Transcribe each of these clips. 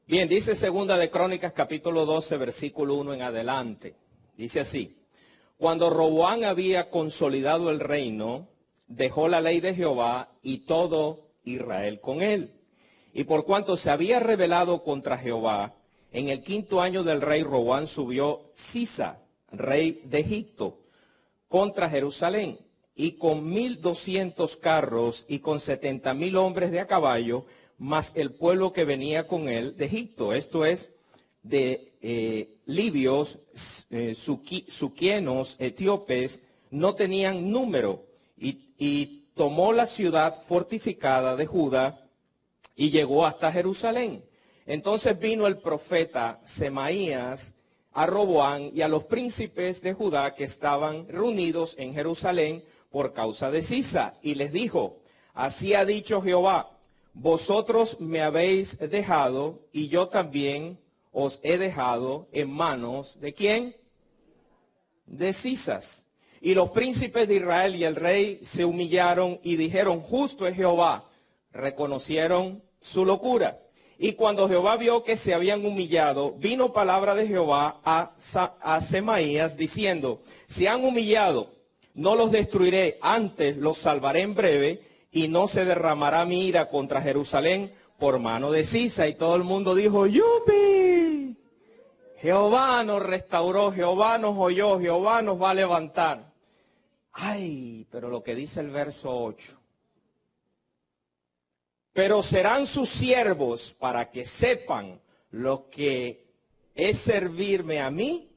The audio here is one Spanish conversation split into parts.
Bien, dice Segunda de Crónicas, capítulo 12, versículo 1 en adelante. Dice así: Cuando Roboam había consolidado el reino, dejó la ley de Jehová y todo Israel con él. Y por cuanto se había rebelado contra Jehová, en el 5.º año del rey Roboam subió Sisa, rey de Egipto, contra Jerusalén, y con 1.200 carros y con 70.000 hombres de a caballo, más el pueblo que venía con él de Egipto, esto es, de libios, suquienos, etíopes, no tenían número, y tomó la ciudad fortificada de Judá y llegó hasta Jerusalén. Entonces vino el profeta Semaías a Roboam y a los príncipes de Judá que estaban reunidos en Jerusalén por causa de Sisa, y les dijo: Así ha dicho Jehová, vosotros me habéis dejado, y yo también os he dejado en manos ¿de quién? De Sisas. Y los príncipes de Israel y el rey se humillaron y dijeron: Justo es Jehová. Reconocieron su locura. Y cuando Jehová vio que se habían humillado, vino palabra de Jehová a Semaías diciendo: Se han humillado, no los destruiré, antes los salvaré en breve, y no se derramará mi ira contra Jerusalén por mano de Sisa. Y todo el mundo dijo: ¡Yupi! Jehová nos restauró, Jehová nos oyó, Jehová nos va a levantar. Ay, pero lo que dice el verso 8. Pero serán sus siervos para que sepan lo que es servirme a mí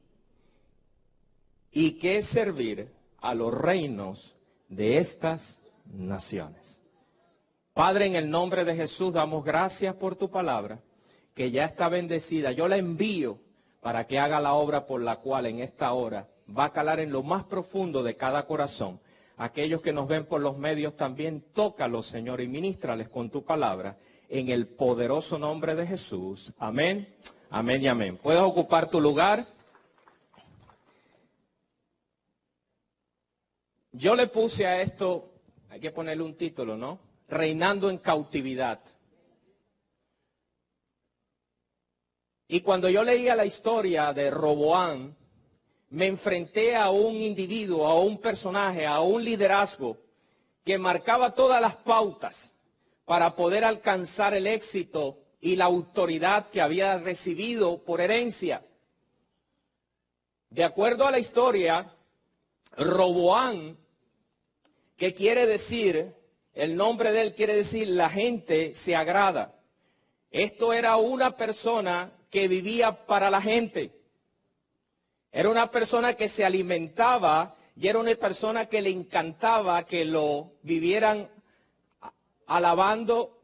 y que es servir a los reinos de estas naciones. Padre, en el nombre de Jesús damos gracias por tu palabra, que ya está bendecida. Yo la envío para que haga la obra por la cual en esta hora va a calar en lo más profundo de cada corazón. Aquellos que nos ven por los medios también, tócalos, Señor, y ministrales con tu palabra, en el poderoso nombre de Jesús. Amén, amén y amén. ¿Puedes ocupar tu lugar? Yo le puse a esto, hay que ponerle un título, ¿no? Reinando en cautividad. Y cuando yo leía la historia de Roboam, me enfrenté a un individuo, a un personaje, a un liderazgo que marcaba todas las pautas para poder alcanzar el éxito y la autoridad que había recibido por herencia. De acuerdo a la historia, Roboam, que quiere decir, el nombre de él quiere decir la gente se agrada. Esto era una persona que vivía para la gente. Era una persona que se alimentaba y era una persona que le encantaba que lo vivieran alabando,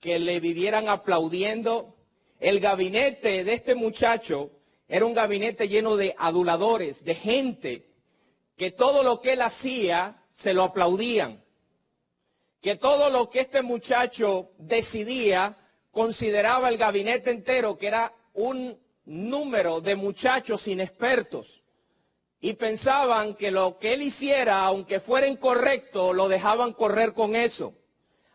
que le vivieran aplaudiendo. El gabinete de este muchacho era un gabinete lleno de aduladores, de gente que todo lo que él hacía se lo aplaudían. Que todo lo que este muchacho decidía consideraba el gabinete entero que era un número de muchachos inexpertos y pensaban que lo que él hiciera, aunque fuera incorrecto, lo dejaban correr con eso.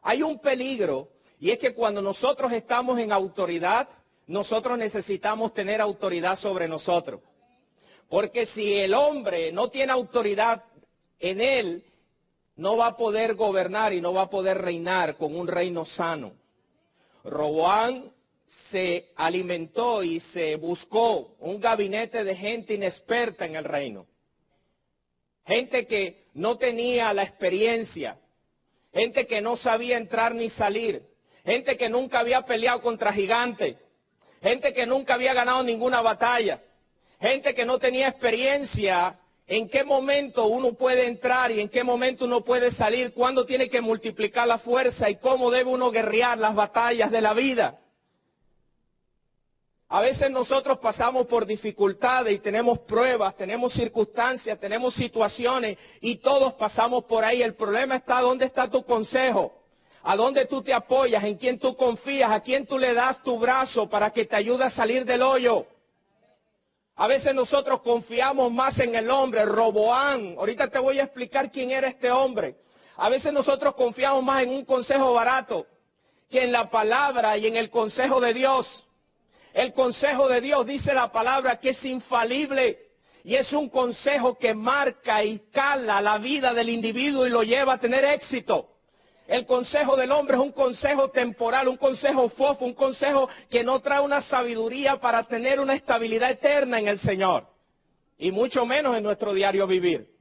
Hay un peligro, y es que cuando nosotros estamos en autoridad, nosotros necesitamos tener autoridad sobre nosotros. Porque si el hombre no tiene autoridad en él, no va a poder gobernar y no va a poder reinar con un reino sano. Roboam se alimentó y se buscó un gabinete de gente inexperta en el reino. Gente que no tenía la experiencia, gente que no sabía entrar ni salir, gente que nunca había peleado contra gigantes, gente que nunca había ganado ninguna batalla, gente que no tenía experiencia en qué momento uno puede entrar y en qué momento uno puede salir, cuándo tiene que multiplicar la fuerza y cómo debe uno guerrear las batallas de la vida. A veces nosotros pasamos por dificultades y tenemos pruebas, tenemos circunstancias, tenemos situaciones y todos pasamos por ahí. El problema está dónde está tu consejo, a dónde tú te apoyas, en quién tú confías, a quién tú le das tu brazo para que te ayude a salir del hoyo. A veces nosotros confiamos más en el hombre, Roboam. Ahorita te voy a explicar quién era este hombre. A veces nosotros confiamos más en un consejo barato que en la palabra y en el consejo de Dios. El consejo de Dios, dice la palabra, que es infalible. Y es un consejo que marca y cala la vida del individuo y lo lleva a tener éxito. El consejo del hombre es un consejo temporal, un consejo fofo, un consejo que no trae una sabiduría para tener una estabilidad eterna en el Señor. Y mucho menos en nuestro diario vivir.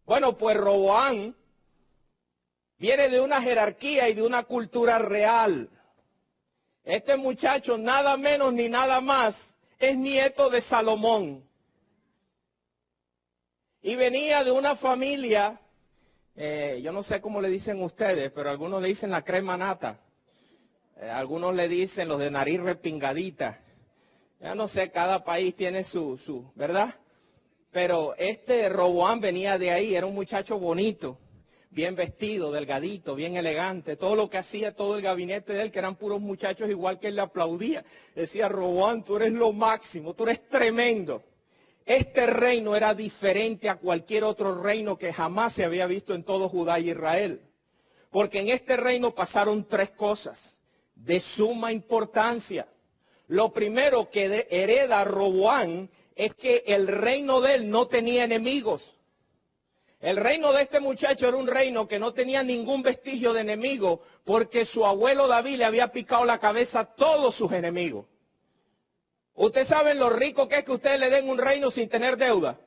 Bueno, pues Roboam viene de una jerarquía y de una cultura real. Este muchacho, nada menos ni nada más, es nieto de Salomón. Y venía de una familia, yo no sé cómo le dicen ustedes, pero algunos le dicen la crema nata. Algunos le dicen los de nariz repingadita. Ya no sé, cada país tiene su, ¿verdad? Pero este Roboam venía de ahí, era un muchacho bonito, bien vestido, delgadito, bien elegante. Todo lo que hacía, todo el gabinete de él, que eran puros muchachos igual que él le aplaudía. Decía, Roboam, tú eres lo máximo, tú eres tremendo. Este reino era diferente a cualquier otro reino que jamás se había visto en todo Judá y Israel. Porque en este reino pasaron tres cosas de suma importancia. Lo primero que hereda Roboam es que el reino de él no tenía enemigos. El reino de este muchacho era un reino que no tenía ningún vestigio de enemigo, porque su abuelo David le había picado la cabeza a todos sus enemigos. ¿Ustedes saben lo rico que es que ustedes le den un reino sin tener deuda?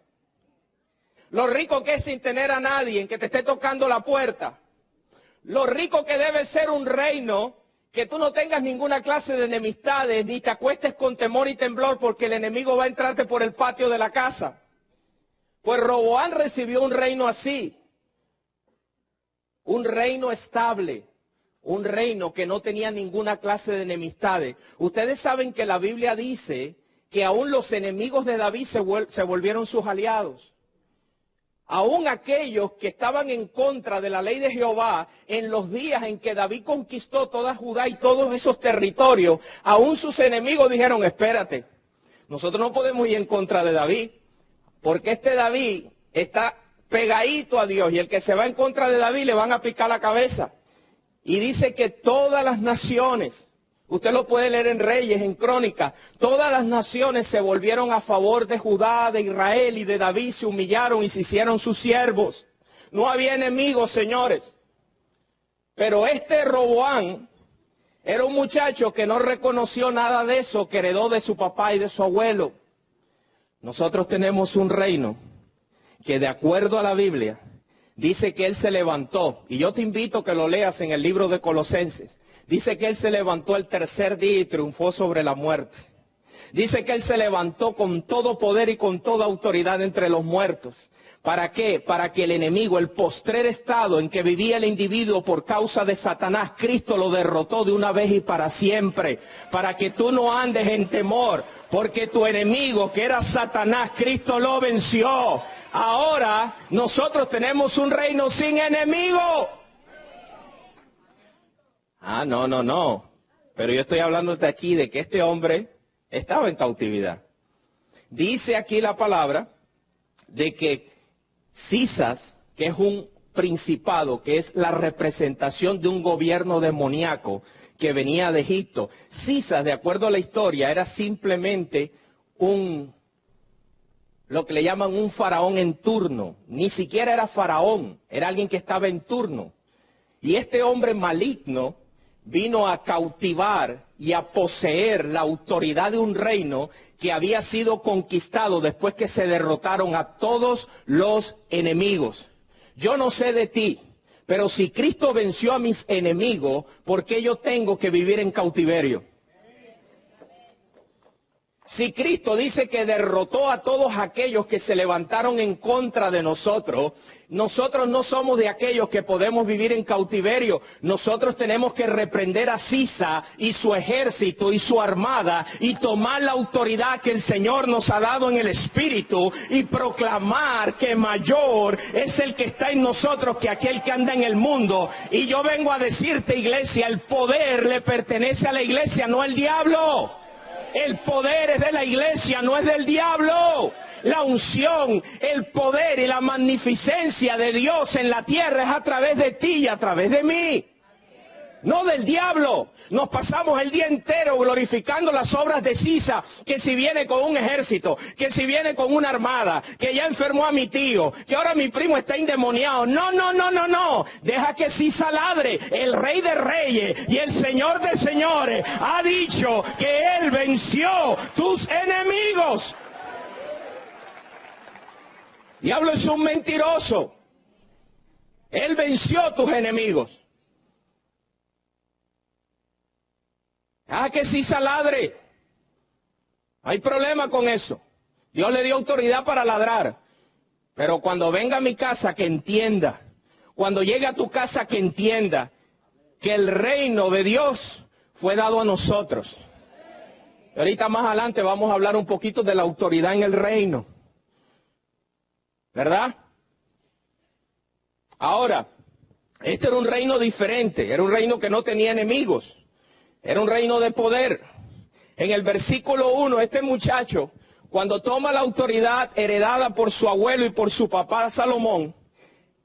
Lo rico que es sin tener a nadie que te esté tocando la puerta. Lo rico que debe ser un reino que tú no tengas ninguna clase de enemistades, ni te acuestes con temor y temblor porque el enemigo va a entrarte por el patio de la casa. Pues Roboam recibió un reino así, un reino estable, un reino que no tenía ninguna clase de enemistades. Ustedes saben que la Biblia dice que aún los enemigos de David se volvieron sus aliados. Aún aquellos que estaban en contra de la ley de Jehová en los días en que David conquistó toda Judá y todos esos territorios, aún sus enemigos dijeron, espérate, nosotros no podemos ir en contra de David, porque este David está pegadito a Dios y el que se va en contra de David le van a picar la cabeza. Y dice que todas las naciones, usted lo puede leer en Reyes, en Crónicas, todas las naciones se volvieron a favor de Judá, de Israel y de David, se humillaron y se hicieron sus siervos. No había enemigos, señores. Pero este Roboam era un muchacho que no reconoció nada de eso, que heredó de su papá y de su abuelo. Nosotros tenemos un reino que, de acuerdo a la Biblia, dice que él se levantó, y yo te invito a que lo leas en el libro de Colosenses. Dice que él se levantó el tercer día y triunfó sobre la muerte. Dice que él se levantó con todo poder y con toda autoridad entre los muertos. ¿Para qué? Para que el enemigo, el postrer estado en que vivía el individuo por causa de Satanás, Cristo lo derrotó de una vez y para siempre. Para que tú no andes en temor, porque tu enemigo, que era Satanás, Cristo lo venció. Ahora nosotros tenemos un reino sin enemigo. Ah, no. Pero yo estoy hablándote aquí de que este hombre estaba en cautividad. Dice aquí la palabra de que Cisas, que es un principado, que es la representación de un gobierno demoníaco que venía de Egipto. Cisas, de acuerdo a la historia, era simplemente lo que le llaman un faraón en turno. Ni siquiera era faraón, era alguien que estaba en turno. Y este hombre maligno vino a cautivar y a poseer la autoridad de un reino que había sido conquistado después que se derrotaron a todos los enemigos. Yo no sé de ti, pero si Cristo venció a mis enemigos, ¿por qué yo tengo que vivir en cautiverio? Si Cristo dice que derrotó a todos aquellos que se levantaron en contra de nosotros, nosotros no somos de aquellos que podemos vivir en cautiverio. Nosotros tenemos que reprender a Cisa y su ejército y su armada y tomar la autoridad que el Señor nos ha dado en el Espíritu y proclamar que mayor es el que está en nosotros que aquel que anda en el mundo. Y yo vengo a decirte, iglesia, el poder le pertenece a la iglesia, no al diablo. El poder es de la iglesia, no es del diablo. La unción, el poder y la magnificencia de Dios en la tierra es a través de ti y a través de mí. no del diablo. Nos pasamos el día entero glorificando las obras de Sisa, que si viene con un ejército, que si viene con una armada, que ya enfermó a mi tío, que ahora mi primo está endemoniado. No, no, no, no, no. Deja que Sisa ladre. El Rey de Reyes y el Señor de Señores ha dicho que Él venció tus enemigos. Diablo es un mentiroso. Él venció tus enemigos. Que Sisa ladre. Hay problema con eso. Dios le dio autoridad para ladrar. Pero cuando venga a mi casa, que entienda. Cuando llegue a tu casa, que entienda que el reino de Dios fue dado a nosotros. Y ahorita más adelante vamos a hablar un poquito de la autoridad en el reino. ¿Verdad? Ahora, este era un reino diferente. Era un reino que no tenía enemigos. Era un reino de poder. En el versículo 1, este muchacho, cuando toma la autoridad heredada por su abuelo y por su papá Salomón,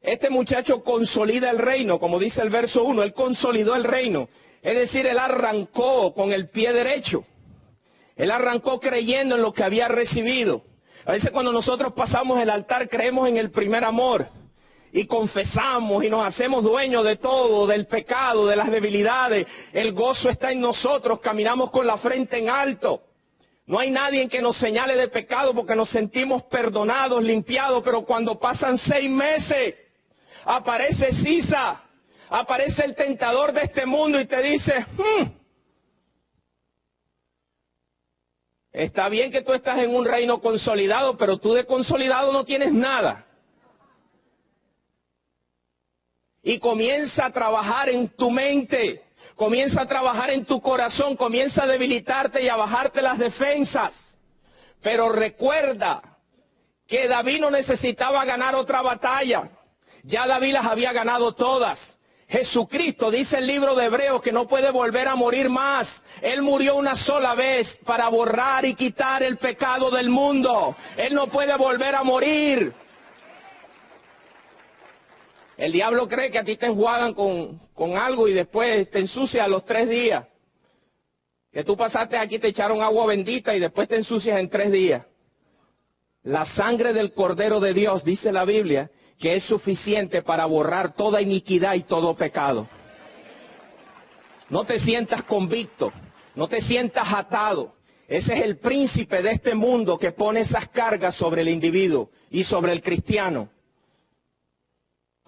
este muchacho consolida el reino, como dice el verso 1, él consolidó el reino. Es decir, él arrancó con el pie derecho. Él arrancó creyendo en lo que había recibido. A veces cuando nosotros pasamos el altar creemos en el primer amor. Y confesamos y nos hacemos dueños de todo, del pecado, de las debilidades. El gozo está en nosotros, caminamos con la frente en alto. No hay nadie en que nos señale de pecado porque nos sentimos perdonados, limpiados. Pero cuando pasan 6 meses, aparece Sisa, aparece el tentador de este mundo y te dice, está bien que tú estás en un reino consolidado, pero tú de consolidado no tienes nada. Y comienza a trabajar en tu mente, comienza a trabajar en tu corazón, comienza a debilitarte y a bajarte las defensas. Pero recuerda que David no necesitaba ganar otra batalla. Ya David las había ganado todas. Jesucristo, dice el libro de Hebreos, que no puede volver a morir más. Él murió una sola vez para borrar y quitar el pecado del mundo. Él no puede volver a morir. El diablo cree que a ti te enjuagan con algo y después te ensucias a los 3 días. Que tú pasaste aquí, te echaron agua bendita y después te ensucias en 3 días. La sangre del Cordero de Dios, dice la Biblia, que es suficiente para borrar toda iniquidad y todo pecado. No te sientas convicto, no te sientas atado. Ese es el príncipe de este mundo que pone esas cargas sobre el individuo y sobre el cristiano.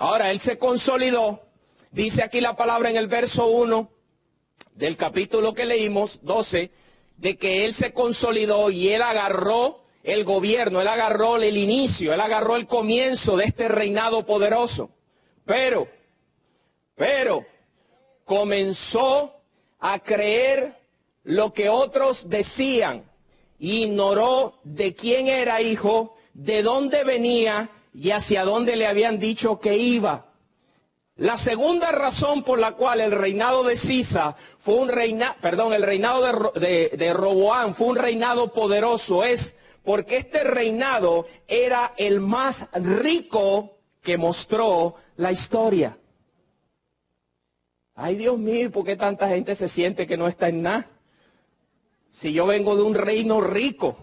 Ahora, él se consolidó, dice aquí la palabra en el verso 1 del capítulo que leímos, 12, de que él se consolidó y él agarró el gobierno, él agarró el inicio, él agarró el comienzo de este reinado poderoso. Pero, comenzó a creer lo que otros decían, ignoró de quién era hijo, de dónde venía y hacia dónde le habían dicho que iba. La segunda razón por la cual el reinado de Sisa fue un reinado, el reinado de Roboam fue un reinado poderoso, es porque este reinado era el más rico que mostró la historia. Ay, Dios mío, ¿por qué tanta gente se siente que no está en nada? Si yo vengo de un reino rico,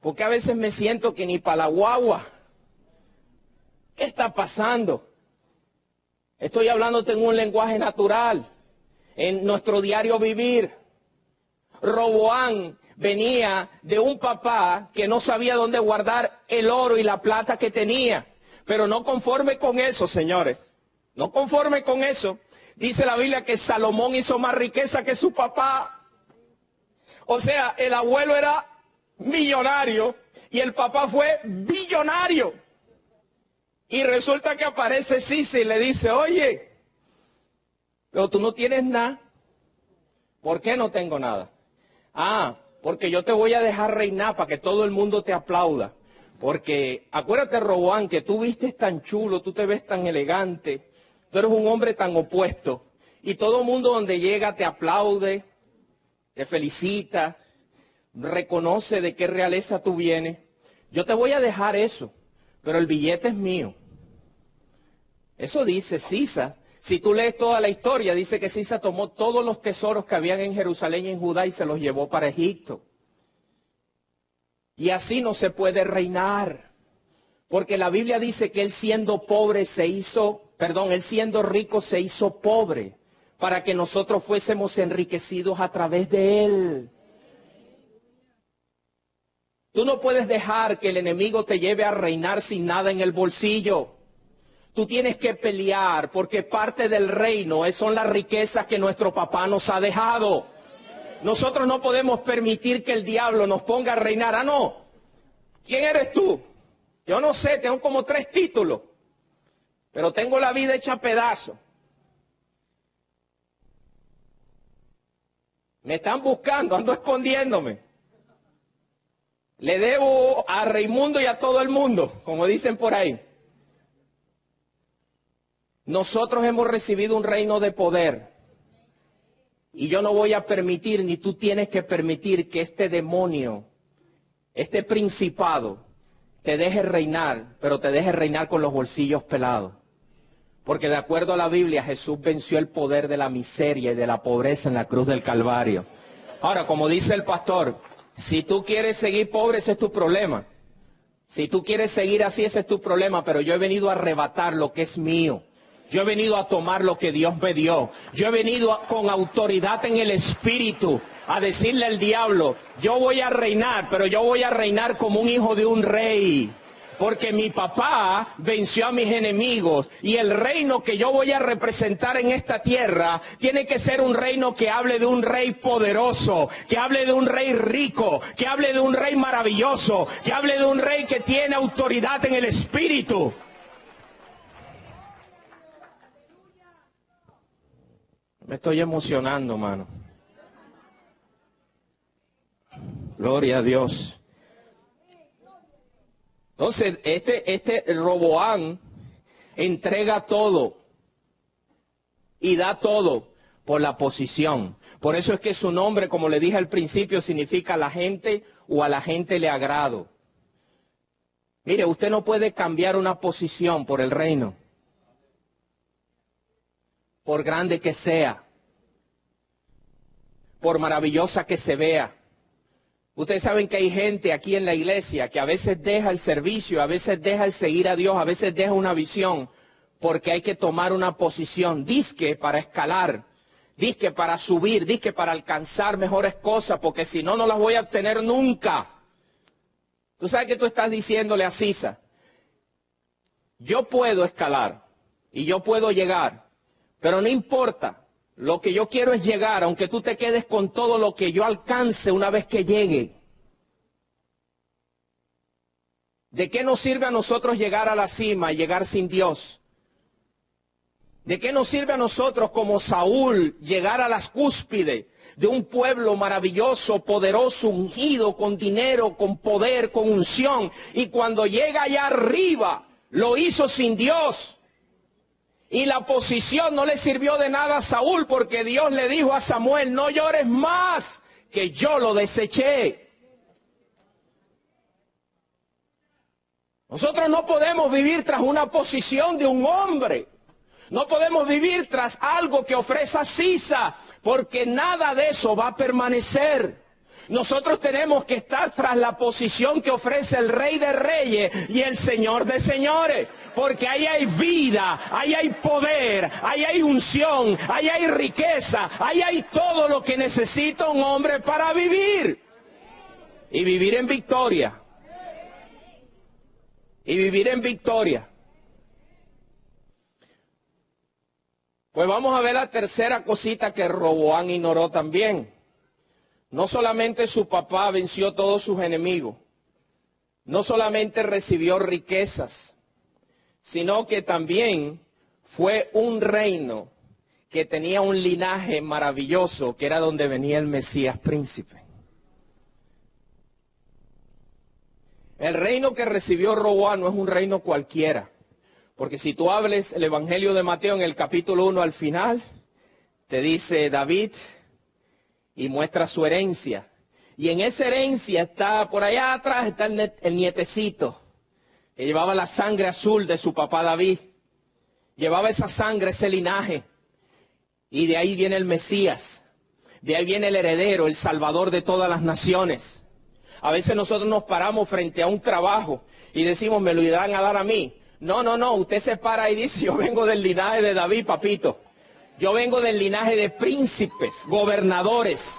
¿por qué a veces me siento que ni para la guagua? ¿Qué está pasando? Estoy hablándote en un lenguaje natural, en nuestro diario vivir. Roboam venía de un papá que no sabía dónde guardar el oro y la plata que tenía. Pero no conforme con eso, señores, no conforme con eso, dice la Biblia que Salomón hizo más riqueza que su papá. O sea, el abuelo era millonario y el papá fue billonario. Y resulta que aparece Sisa y le dice, oye, pero tú no tienes nada. ¿Por qué no tengo nada? Porque yo te voy a dejar reinar para que todo el mundo te aplauda. Porque acuérdate, Roboam, que tú vistes tan chulo, tú te ves tan elegante, tú eres un hombre tan opuesto. Y todo el mundo donde llega te aplaude, te felicita, reconoce de qué realeza tú vienes. Yo te voy a dejar eso, pero el billete es mío. Eso dice Sisa. Si tú lees toda la historia, dice que Sisa tomó todos los tesoros que habían en Jerusalén y en Judá y se los llevó para Egipto. Y así no se puede reinar. Porque la Biblia dice que él siendo pobre él siendo rico se hizo pobre para que nosotros fuésemos enriquecidos a través de él. Tú no puedes dejar que el enemigo te lleve a reinar sin nada en el bolsillo. Tú tienes que pelear porque parte del reino son las riquezas que nuestro papá nos ha dejado. Nosotros no podemos permitir que el diablo nos ponga a reinar. Ah, no. ¿Quién eres tú? Yo no sé, tengo como 3 títulos, pero tengo la vida hecha a pedazos. Me están buscando, ando escondiéndome. Le debo a Raimundo y a todo el mundo, como dicen por ahí. Nosotros hemos recibido un reino de poder. Y yo no voy a permitir, ni tú tienes que permitir que este demonio, este principado, te deje reinar, pero te deje reinar con los bolsillos pelados. Porque de acuerdo a la Biblia, Jesús venció el poder de la miseria y de la pobreza en la cruz del Calvario. Ahora, como dice el pastor, si tú quieres seguir pobre, ese es tu problema. Si tú quieres seguir así, ese es tu problema, pero yo he venido a arrebatar lo que es mío. Yo he venido a tomar lo que Dios me dio. Yo he venido con autoridad en el Espíritu a decirle al diablo, yo voy a reinar, pero yo voy a reinar como un hijo de un rey. Porque mi papá venció a mis enemigos y el reino que yo voy a representar en esta tierra tiene que ser un reino que hable de un rey poderoso, que hable de un rey rico, que hable de un rey maravilloso, que hable de un rey que tiene autoridad en el Espíritu. Me estoy emocionando, mano. Gloria a Dios. Entonces, este Roboam entrega todo y da todo por la posición. Por eso es que su nombre, como le dije al principio, significa la gente o a la gente le agrado. Mire, usted no puede cambiar una posición por el reino, por grande que sea, por maravillosa que se vea. Ustedes saben que hay gente aquí en la iglesia que a veces deja el servicio, a veces deja el seguir a Dios, a veces deja una visión, porque hay que tomar una posición, dizque para escalar, dizque para subir, dizque para alcanzar mejores cosas, porque si no, no las voy a obtener nunca. Tú sabes que tú estás diciéndole a Sisa, yo puedo escalar y yo puedo llegar, pero no importa. Lo que yo quiero es llegar, aunque tú te quedes con todo lo que yo alcance una vez que llegue. ¿De qué nos sirve a nosotros llegar a la cima y llegar sin Dios? ¿De qué nos sirve a nosotros como Saúl llegar a las cúspides de un pueblo maravilloso, poderoso, ungido, con dinero, con poder, con unción? Y cuando llega allá arriba, lo hizo sin Dios. Y la posición no le sirvió de nada a Saúl porque Dios le dijo a Samuel, no llores más, que yo lo deseché. Nosotros no podemos vivir tras una posición de un hombre. No podemos vivir tras algo que ofrezca Sisa, porque nada de eso va a permanecer. Nosotros tenemos que estar tras la posición que ofrece el Rey de Reyes y el Señor de Señores, porque ahí hay vida, ahí hay poder, ahí hay unción, ahí hay riqueza, ahí hay todo lo que necesita un hombre para vivir y vivir en victoria. Y vivir en victoria. Pues vamos a ver la tercera cosita que Roboam ignoró también. No solamente su papá venció a todos sus enemigos, no solamente recibió riquezas, sino que también fue un reino que tenía un linaje maravilloso, que era donde venía el Mesías príncipe. El reino que recibió Roboam no es un reino cualquiera, porque si tú hables el Evangelio de Mateo en el capítulo 1 al final, te dice David y muestra su herencia. Y en esa herencia está, por allá atrás está el nietecito, que llevaba la sangre azul de su papá David. llevaba esa sangre, ese linaje. Y de ahí viene el Mesías, de ahí viene el heredero, el salvador de todas las naciones. A veces nosotros nos paramos frente a un trabajo y decimos, me lo irán a dar a mí. No, no, no, usted se para y dice, yo vengo del linaje de David, papito. Yo vengo del linaje de príncipes, gobernadores.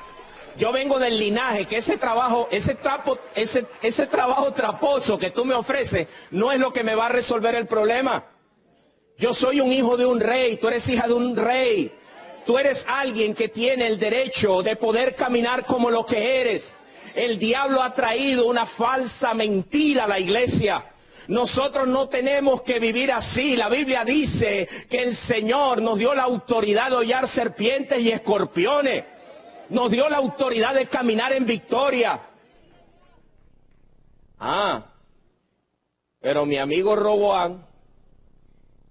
Yo vengo del linaje que ese trabajo traposo que tú me ofreces no es lo que me va a resolver el problema. Yo soy un hijo de un rey, tú eres hija de un rey. Tú eres alguien que tiene el derecho de poder caminar como lo que eres. El diablo ha traído una falsa mentira a la iglesia. Nosotros no tenemos que vivir así. La Biblia dice que el Señor nos dio la autoridad de hollar serpientes y escorpiones. Nos dio la autoridad de caminar en victoria. Pero mi amigo Roboam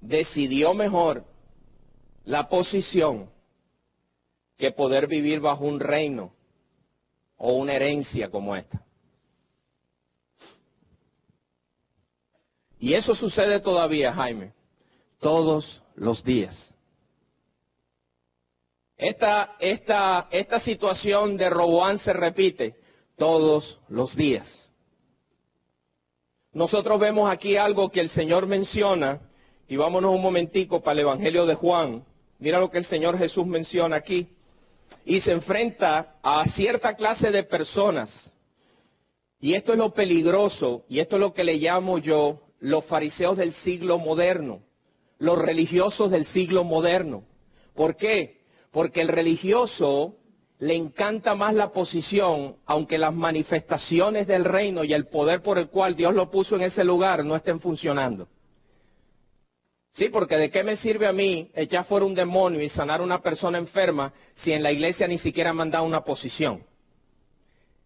decidió mejor la posición que poder vivir bajo un reino o una herencia como esta. Y eso sucede todavía, Jaime, todos los días. Esta situación de Roboam se repite todos los días. Nosotros vemos aquí algo que el Señor menciona, y vámonos un momentico para el Evangelio de Juan. Mira lo que el Señor Jesús menciona aquí. Y se enfrenta a cierta clase de personas. Y esto es lo peligroso, y esto es lo que le llamo yo los fariseos del siglo moderno, los religiosos del siglo moderno. ¿Por qué? Porque el religioso le encanta más la posición, aunque las manifestaciones del reino y el poder por el cual Dios lo puso en ese lugar no estén funcionando. Sí, porque ¿de qué me sirve a mí echar fuera un demonio y sanar a una persona enferma si en la iglesia ni siquiera me han dado una posición?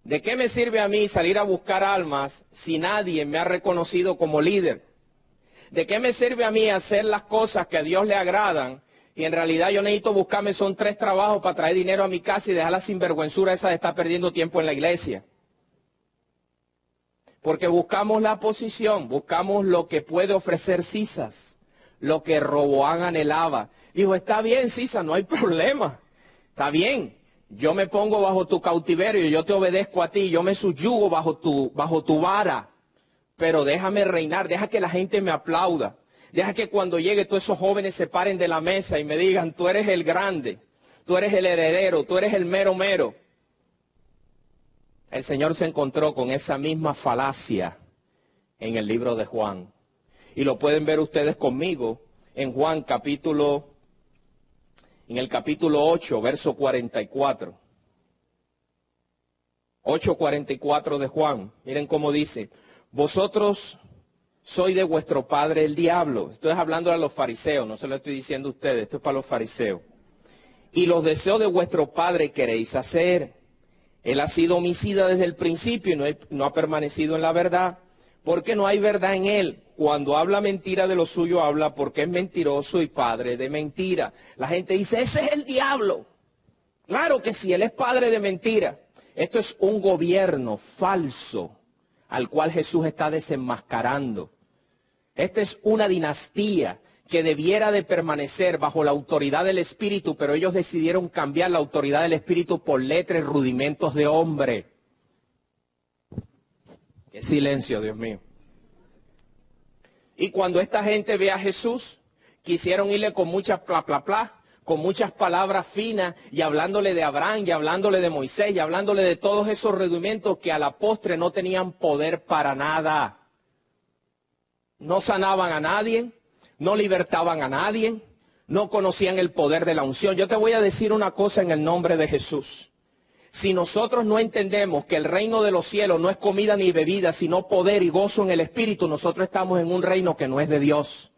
¿De qué me sirve a mí salir a buscar almas si nadie me ha reconocido como líder? ¿De qué me sirve a mí hacer las cosas que a Dios le agradan y en realidad yo necesito buscarme son 3 trabajos para traer dinero a mi casa y dejar la sinvergüenzura esa de estar perdiendo tiempo en la iglesia? Porque buscamos la posición, buscamos lo que puede ofrecer Cisas, lo que Roboam anhelaba. Dijo, está bien, Cisas, no hay problema, está bien. Yo me pongo bajo tu cautiverio, yo te obedezco a ti, yo me subyugo bajo tu vara, pero déjame reinar, deja que la gente me aplauda, deja que cuando llegue todos esos jóvenes se paren de la mesa y me digan, tú eres el grande, tú eres el heredero, tú eres el mero mero. El Señor se encontró con esa misma falacia en el libro de Juan, y lo pueden ver ustedes conmigo en Juan en el capítulo 8, verso 44. 8:44 de Juan. Miren cómo dice, vosotros sois de vuestro padre el diablo. Estoy hablando a los fariseos, no se lo estoy diciendo a ustedes, esto es para los fariseos. Y los deseos de vuestro padre queréis hacer. Él ha sido homicida desde el principio y no ha permanecido en la verdad, porque no hay verdad en él. Cuando habla mentira de lo suyo habla porque es mentiroso y padre de mentira. La gente dice, ese es el diablo. Claro que sí, él es padre de mentira. Esto es un gobierno falso al cual Jesús está desenmascarando. Esta es una dinastía que debiera de permanecer bajo la autoridad del Espíritu, pero ellos decidieron cambiar la autoridad del Espíritu por letras y rudimentos de hombre. Qué silencio, Dios mío. Y cuando esta gente ve a Jesús, quisieron irle con muchas con muchas palabras finas, y hablándole de Abraham, y hablándole de Moisés, y hablándole de todos esos rudimentos que a la postre no tenían poder para nada. No sanaban a nadie, no libertaban a nadie, no conocían el poder de la unción. Yo te voy a decir una cosa en el nombre de Jesús. Si nosotros no entendemos que el reino de los cielos no es comida ni bebida, sino poder y gozo en el Espíritu, nosotros estamos en un reino que no es de Dios.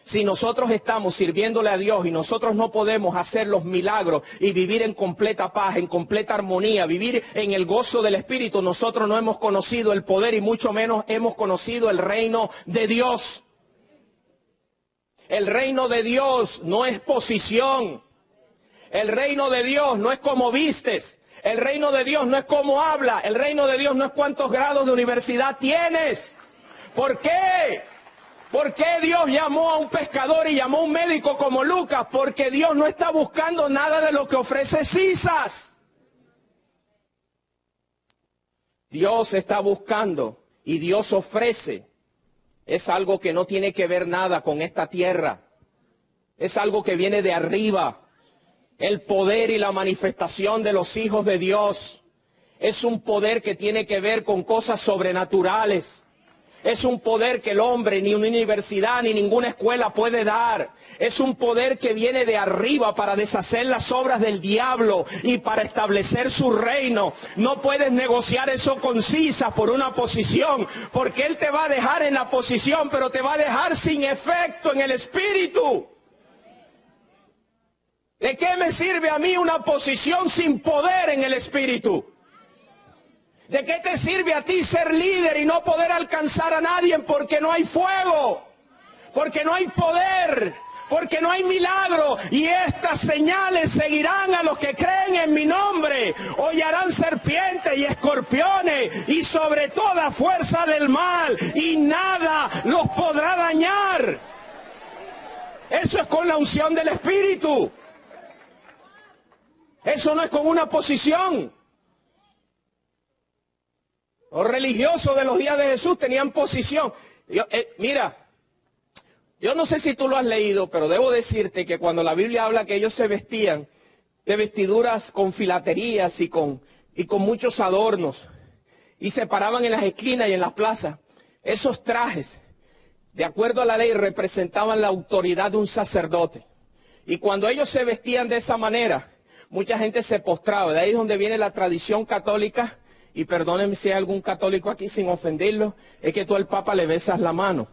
Si nosotros estamos sirviéndole a Dios y nosotros no podemos hacer los milagros y vivir en completa paz, en completa armonía, vivir en el gozo del Espíritu, nosotros no hemos conocido el poder y mucho menos hemos conocido el reino de Dios. El reino de Dios no es posición. El reino de Dios no es como vistes. El reino de Dios no es como habla. El reino de Dios no es cuántos grados de universidad tienes. ¿Por qué? ¿Por qué Dios llamó a un pescador y llamó a un médico como Lucas? Porque Dios no está buscando nada de lo que ofrece Cisas. Dios está buscando y Dios ofrece. Es algo que no tiene que ver nada con esta tierra. Es algo que viene de arriba. El poder y la manifestación de los hijos de Dios. Es un poder que tiene que ver con cosas sobrenaturales. Es un poder que el hombre, ni una universidad, ni ninguna escuela puede dar. Es un poder que viene de arriba para deshacer las obras del diablo y para establecer su reino. No puedes negociar eso con Cisas por una posición, porque él te va a dejar en la posición, pero te va a dejar sin efecto en el espíritu. ¿De qué me sirve a mí una posición sin poder en el espíritu? ¿De qué te sirve a ti ser líder y no poder alcanzar a nadie porque no hay fuego? Porque no hay poder, porque no hay milagro. Y estas señales seguirán a los que creen en mi nombre. Hollarán serpientes y escorpiones y sobre toda fuerza del mal. Y nada los podrá dañar. Eso es con la unción del Espíritu. Eso no es con una posición. Los religiosos de los días de Jesús tenían posición. Mira, yo no sé si tú lo has leído, pero debo decirte que cuando la Biblia habla que ellos se vestían de vestiduras con filaterías y con muchos adornos, y se paraban en las esquinas y en las plazas, esos trajes, de acuerdo a la ley, representaban la autoridad de un sacerdote. Y cuando ellos se vestían de esa manera, mucha gente se postraba. De ahí es donde viene la tradición católica. Y perdónenme si hay algún católico aquí sin ofenderlo, es que tú al Papa le besas la mano.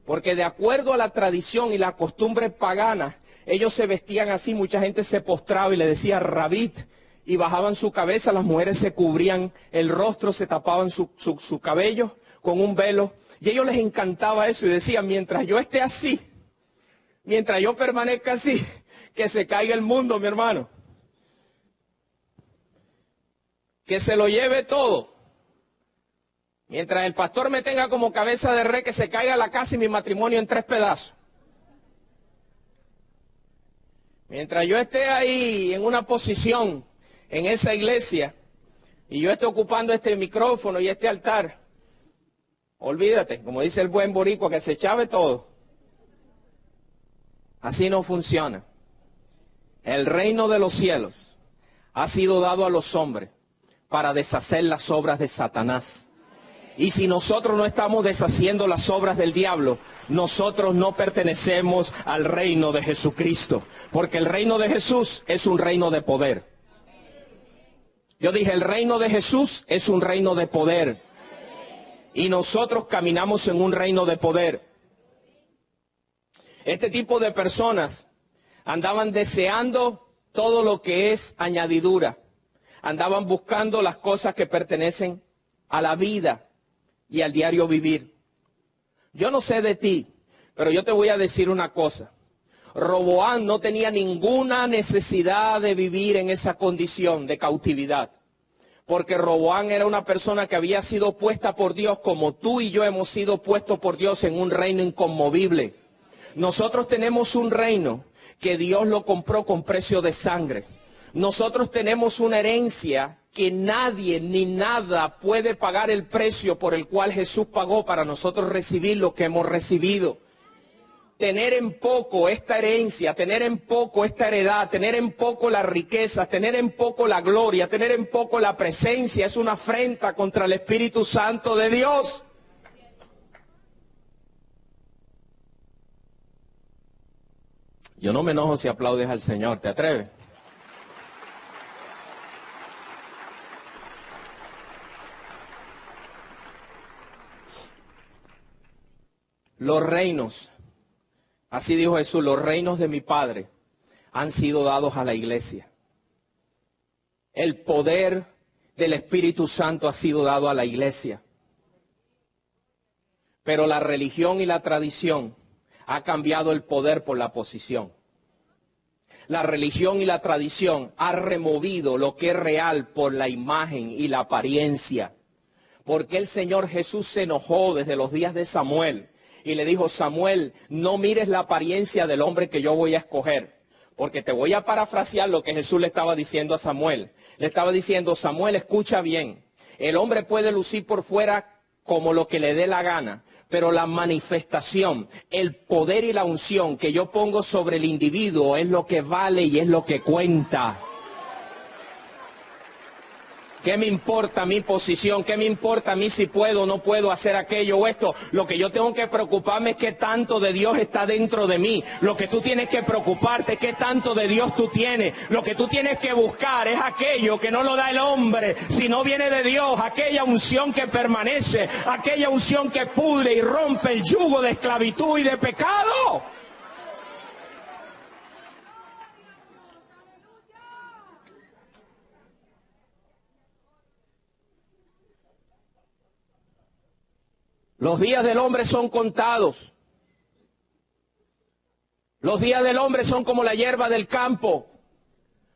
Porque de acuerdo a la tradición y la costumbre pagana, ellos se vestían así, mucha gente se postraba y le decía Rabit, y bajaban su cabeza, las mujeres se cubrían el rostro, se tapaban su cabello con un velo, y a ellos les encantaba eso, y decían, mientras yo esté así, mientras yo permanezca así, que se caiga el mundo, mi hermano. Que se lo lleve todo. Mientras el pastor me tenga como cabeza de rey, que se caiga la casa y mi matrimonio en 3 pedazos. Mientras yo esté ahí en una posición en esa iglesia y yo esté ocupando este micrófono y este altar, olvídate, como dice el buen boricua, que se chave todo. Así no funciona. El reino de los cielos ha sido dado a los hombres para deshacer las obras de Satanás. Y si nosotros no estamos deshaciendo las obras del diablo, nosotros no pertenecemos al reino de Jesucristo. Porque el reino de Jesús es un reino de poder. Yo dije, el reino de Jesús es un reino de poder. Y nosotros caminamos en un reino de poder. Este tipo de personas andaban deseando todo lo que es añadidura. Andaban buscando las cosas que pertenecen a la vida y al diario vivir. Yo no sé de ti, pero yo te voy a decir una cosa. Roboam no tenía ninguna necesidad de vivir en esa condición de cautividad. Porque Roboam era una persona que había sido puesta por Dios, como tú y yo hemos sido puestos por Dios en un reino inconmovible. Nosotros tenemos un reino que Dios lo compró con precio de sangre. Nosotros tenemos una herencia que nadie ni nada puede pagar el precio por el cual Jesús pagó para nosotros recibir lo que hemos recibido. Tener en poco esta herencia, tener en poco esta heredad, tener en poco las riquezas, tener en poco la gloria, tener en poco la presencia, es una afrenta contra el Espíritu Santo de Dios. Yo no me enojo si aplaudes al Señor, ¿te atreves? Los reinos, así dijo Jesús, los reinos de mi Padre han sido dados a la iglesia. El poder del Espíritu Santo ha sido dado a la iglesia. Pero la religión y la tradición ha cambiado el poder por la posición. La religión y la tradición ha removido lo que es real por la imagen y la apariencia. Porque el Señor Jesús se enojó desde los días de Samuel y le dijo, Samuel, no mires la apariencia del hombre que yo voy a escoger. Porque te voy a parafrasear lo que Jesús le estaba diciendo a Samuel. Le estaba diciendo, Samuel, escucha bien. El hombre puede lucir por fuera como lo que le dé la gana, pero la manifestación, el poder y la unción que yo pongo sobre el individuo es lo que vale y es lo que cuenta. ¿Qué me importa mi posición? ¿Qué me importa a mí si puedo o no puedo hacer aquello o esto? Lo que yo tengo que preocuparme es qué tanto de Dios está dentro de mí. Lo que tú tienes que preocuparte es qué tanto de Dios tú tienes. Lo que tú tienes que buscar es aquello que no lo da el hombre, sino viene de Dios. Aquella unción que permanece, aquella unción que pudre y rompe el yugo de esclavitud y de pecado. Los días del hombre son contados. Los días del hombre son como la hierba del campo.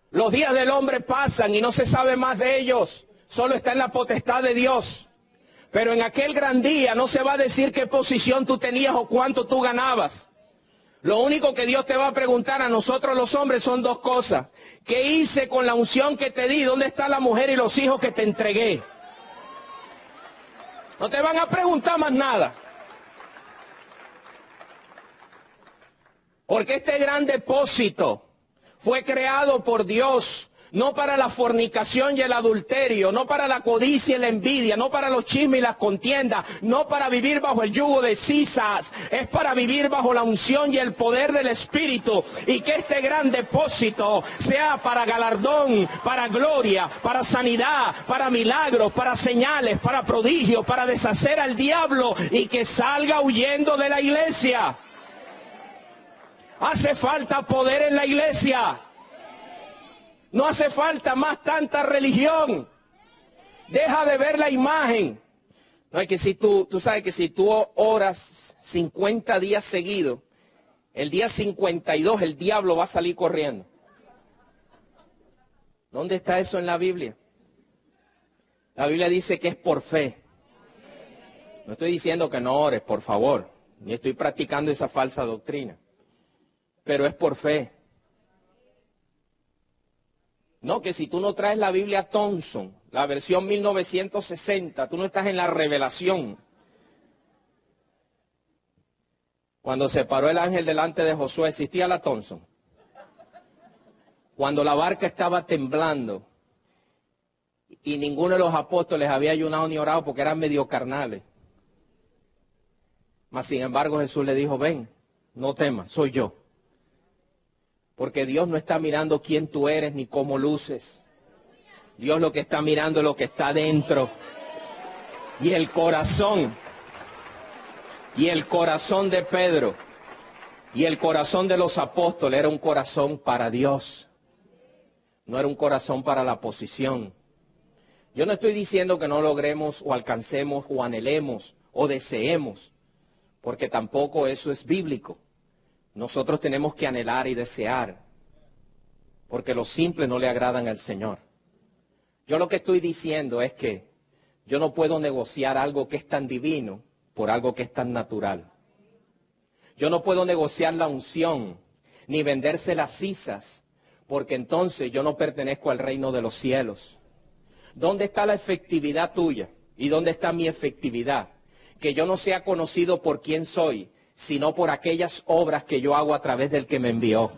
Los días del hombre pasan y no se sabe más de ellos. Solo está en la potestad de Dios. Pero en aquel gran día no se va a decir qué posición tú tenías o cuánto tú ganabas. Lo único que Dios te va a preguntar a nosotros los hombres son dos cosas. ¿Qué hice con la unción que te di? ¿Dónde está la mujer y los hijos que te entregué? No te van a preguntar más nada. Porque este gran depósito fue creado por Dios, no para la fornicación y el adulterio, no para la codicia y la envidia, no para los chismes y las contiendas, no para vivir bajo el yugo de sisas, es para vivir bajo la unción y el poder del Espíritu, y que este gran depósito sea para galardón, para gloria, para sanidad, para milagros, para señales, para prodigios, para deshacer al diablo y que salga huyendo de la iglesia. Hace falta poder en la iglesia. No hace falta más tanta religión. Deja de ver la imagen. No es que si tú sabes que si tú oras 50 días seguidos, el día 52 el diablo va a salir corriendo. ¿Dónde está eso en la Biblia? La Biblia dice que es por fe. No estoy diciendo que no ores, por favor. Ni estoy practicando esa falsa doctrina. Pero es por fe. No, que si tú no traes la Biblia Thompson, la versión 1960, tú no estás en la revelación. Cuando se paró el ángel delante de Josué, ¿existía la Thompson? Cuando la barca estaba temblando y ninguno de los apóstoles había ayunado ni orado porque eran medio carnales. Mas sin embargo Jesús le dijo, ven, no temas, soy yo. Porque Dios no está mirando quién tú eres ni cómo luces. Dios lo que está mirando es lo que está dentro. Y el corazón. Y el corazón de Pedro. Y el corazón de los apóstoles era un corazón para Dios. No era un corazón para la posición. Yo no estoy diciendo que no logremos o alcancemos o anhelemos o deseemos. Porque tampoco eso es bíblico. Nosotros tenemos que anhelar y desear, porque los simples no le agradan al Señor. Yo lo que estoy diciendo es que yo no puedo negociar algo que es tan divino por algo que es tan natural. Yo no puedo negociar la unción, ni venderse las sisas, porque entonces yo no pertenezco al reino de los cielos. ¿Dónde está la efectividad tuya? ¿Y dónde está mi efectividad? Que yo no sea conocido por quién soy, sino por aquellas obras que yo hago a través del que me envió.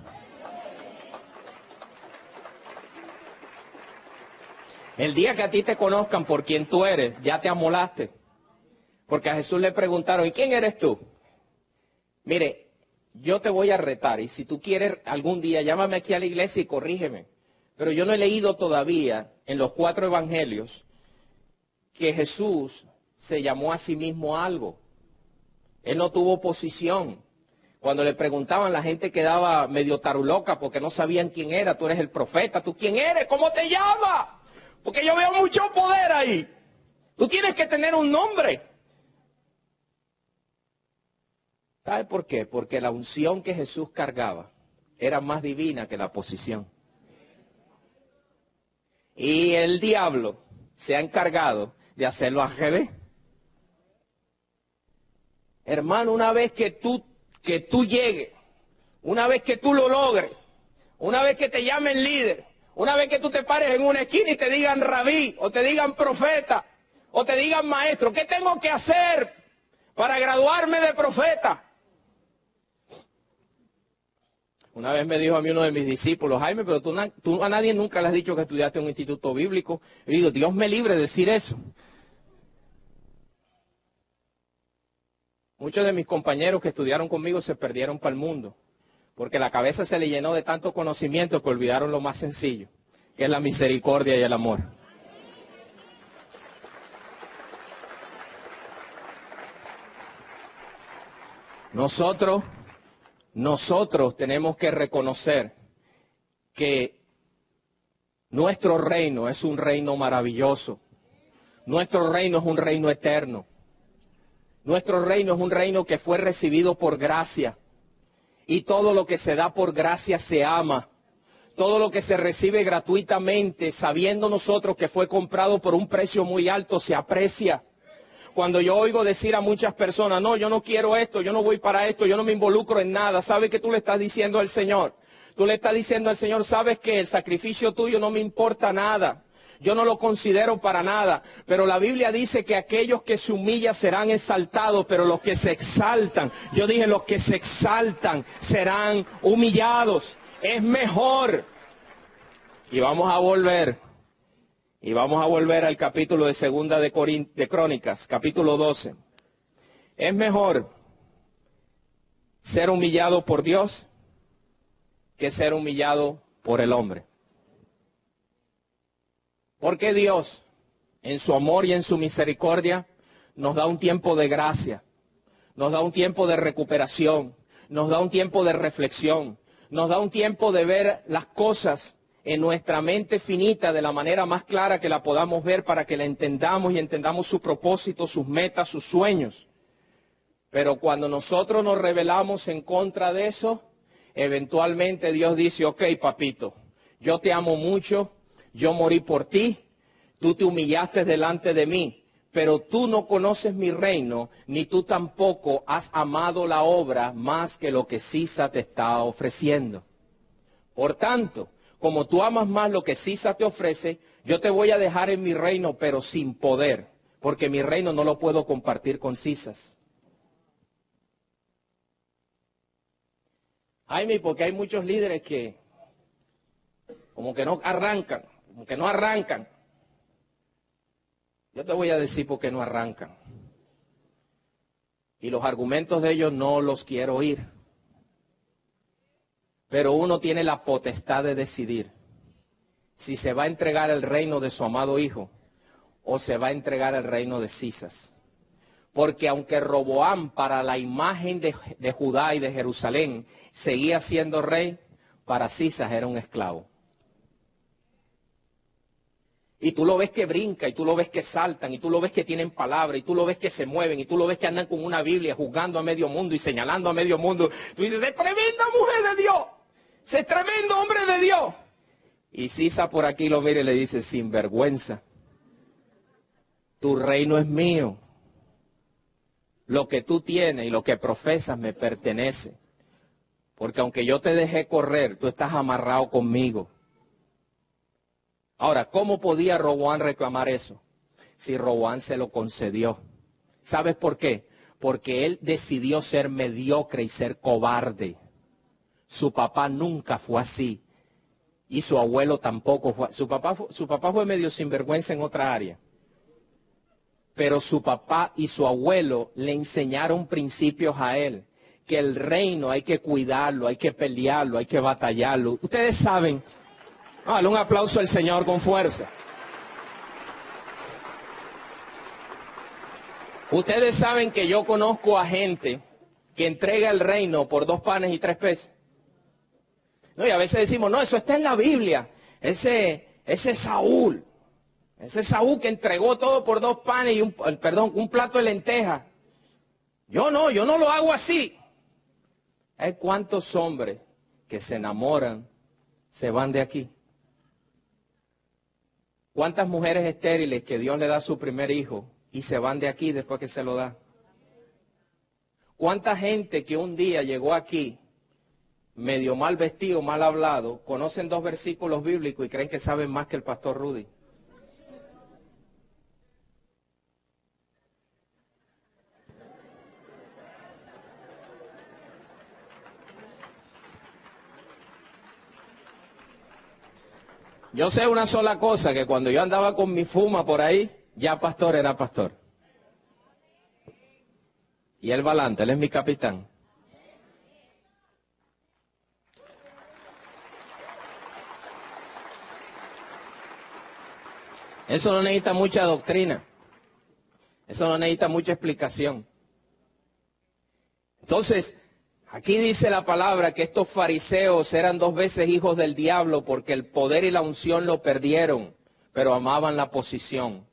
El día que a ti te conozcan por quien tú eres, ya te amolaste. Porque a Jesús le preguntaron, ¿y quién eres tú? Mire, yo te voy a retar, y si tú quieres algún día, llámame aquí a la iglesia y corrígeme. Pero yo no he leído todavía en los 4 evangelios que Jesús se llamó a sí mismo algo. Él no tuvo posición. Cuando le preguntaban, la gente quedaba medio taruloca porque no sabían quién era. Tú eres el profeta. ¿Tú quién eres? ¿Cómo te llamas? Porque yo veo mucho poder ahí. Tú tienes que tener un nombre. ¿Sabe por qué? Porque la unción que Jesús cargaba era más divina que la posición. Y el diablo se ha encargado de hacerlo al revés. Hermano, una vez que tú llegues, una vez que tú lo logres, una vez que te llamen líder, una vez que tú te pares en una esquina y te digan rabí, o te digan profeta, o te digan maestro, ¿qué tengo que hacer para graduarme de profeta? Una vez me dijo a mí uno de mis discípulos, Jaime, pero tú a nadie nunca le has dicho que estudiaste en un instituto bíblico. Y digo, Dios me libre de decir eso. Muchos de mis compañeros que estudiaron conmigo se perdieron para el mundo, porque la cabeza se le llenó de tanto conocimiento que olvidaron lo más sencillo, que es la misericordia y el amor. Nosotros tenemos que reconocer que nuestro reino es un reino maravilloso. Nuestro reino es un reino eterno. Nuestro reino es un reino que fue recibido por gracia. Y todo lo que se da por gracia se ama. Todo lo que se recibe gratuitamente, sabiendo nosotros que fue comprado por un precio muy alto, se aprecia. Cuando yo oigo decir a muchas personas, no, yo no quiero esto, yo no voy para esto, yo no me involucro en nada, ¿sabe qué tú le estás diciendo al Señor? Tú le estás diciendo al Señor, ¿sabes qué? El sacrificio tuyo no me importa nada. Yo no lo considero para nada. Pero la Biblia dice que aquellos que se humillan serán exaltados, pero los que se exaltan, yo dije, los que se exaltan serán humillados. Es mejor. Y vamos a volver al capítulo de Segunda de Crónicas, capítulo 12. Es mejor ser humillado por Dios que ser humillado por el hombre. Porque Dios, en su amor y en su misericordia, nos da un tiempo de gracia, nos da un tiempo de recuperación, nos da un tiempo de reflexión, nos da un tiempo de ver las cosas en nuestra mente finita de la manera más clara que la podamos ver para que la entendamos y entendamos su propósito, sus metas, sus sueños. Pero cuando nosotros nos rebelamos en contra de eso, eventualmente Dios dice, ok, papito, yo te amo mucho, yo morí por ti, tú te humillaste delante de mí, pero tú no conoces mi reino, ni tú tampoco has amado la obra más que lo que Sisa te está ofreciendo. Por tanto, como tú amas más lo que Sisa te ofrece, yo te voy a dejar en mi reino, pero sin poder, porque mi reino no lo puedo compartir con Sisas. Jaime, porque hay muchos líderes que como que no arrancan. Yo te voy a decir por qué no arrancan. Y los argumentos de ellos no los quiero oír. Pero uno tiene la potestad de decidir si se va a entregar el reino de su amado hijo o se va a entregar el reino de Sisas. Porque aunque Roboam para la imagen de Judá y de Jerusalén seguía siendo rey, para Sisas era un esclavo. Y tú lo ves que brinca, y tú lo ves que saltan, y tú lo ves que tienen palabra, y tú lo ves que se mueven, y tú lo ves que andan con una Biblia juzgando a medio mundo y señalando a medio mundo. Tú dices, es tremenda mujer de Dios, es tremendo hombre de Dios. Y Sisa por aquí lo mira y le dice, sin vergüenza, tu reino es mío. Lo que tú tienes y lo que profesas me pertenece. Porque aunque yo te dejé correr, tú estás amarrado conmigo. Ahora, ¿cómo podía Roboam reclamar eso? Si Roboam se lo concedió. ¿Sabes por qué? Porque él decidió ser mediocre y ser cobarde. Su papá nunca fue así. Y su abuelo tampoco fue. Su papá fue medio sinvergüenza en otra área. Pero su papá y su abuelo le enseñaron principios a él. Que el reino hay que cuidarlo, hay que pelearlo, hay que batallarlo. Ustedes saben. Dale un aplauso al Señor con fuerza. Ustedes saben que yo conozco a gente que entrega el reino por 2 panes y 3 peces. No, y a veces decimos, no, eso está en la Biblia. Ese Saúl que entregó todo por 2 panes y un plato de lentejas. Yo no lo hago así. Hay cuántos hombres que se enamoran, se van de aquí. ¿Cuántas mujeres estériles que Dios le da a su primer hijo y se van de aquí después que se lo da? ¿Cuánta gente que un día llegó aquí, medio mal vestido, mal hablado, conocen 2 versículos bíblicos y creen que saben más que el pastor Rudy? Yo sé una sola cosa, que cuando yo andaba con mi fuma por ahí, ya pastor era pastor. Y él va adelante, él es mi capitán. Eso no necesita mucha doctrina. Eso no necesita mucha explicación. Entonces, aquí dice la palabra que estos fariseos eran 2 veces hijos del diablo porque el poder y la unción lo perdieron, pero amaban la posición.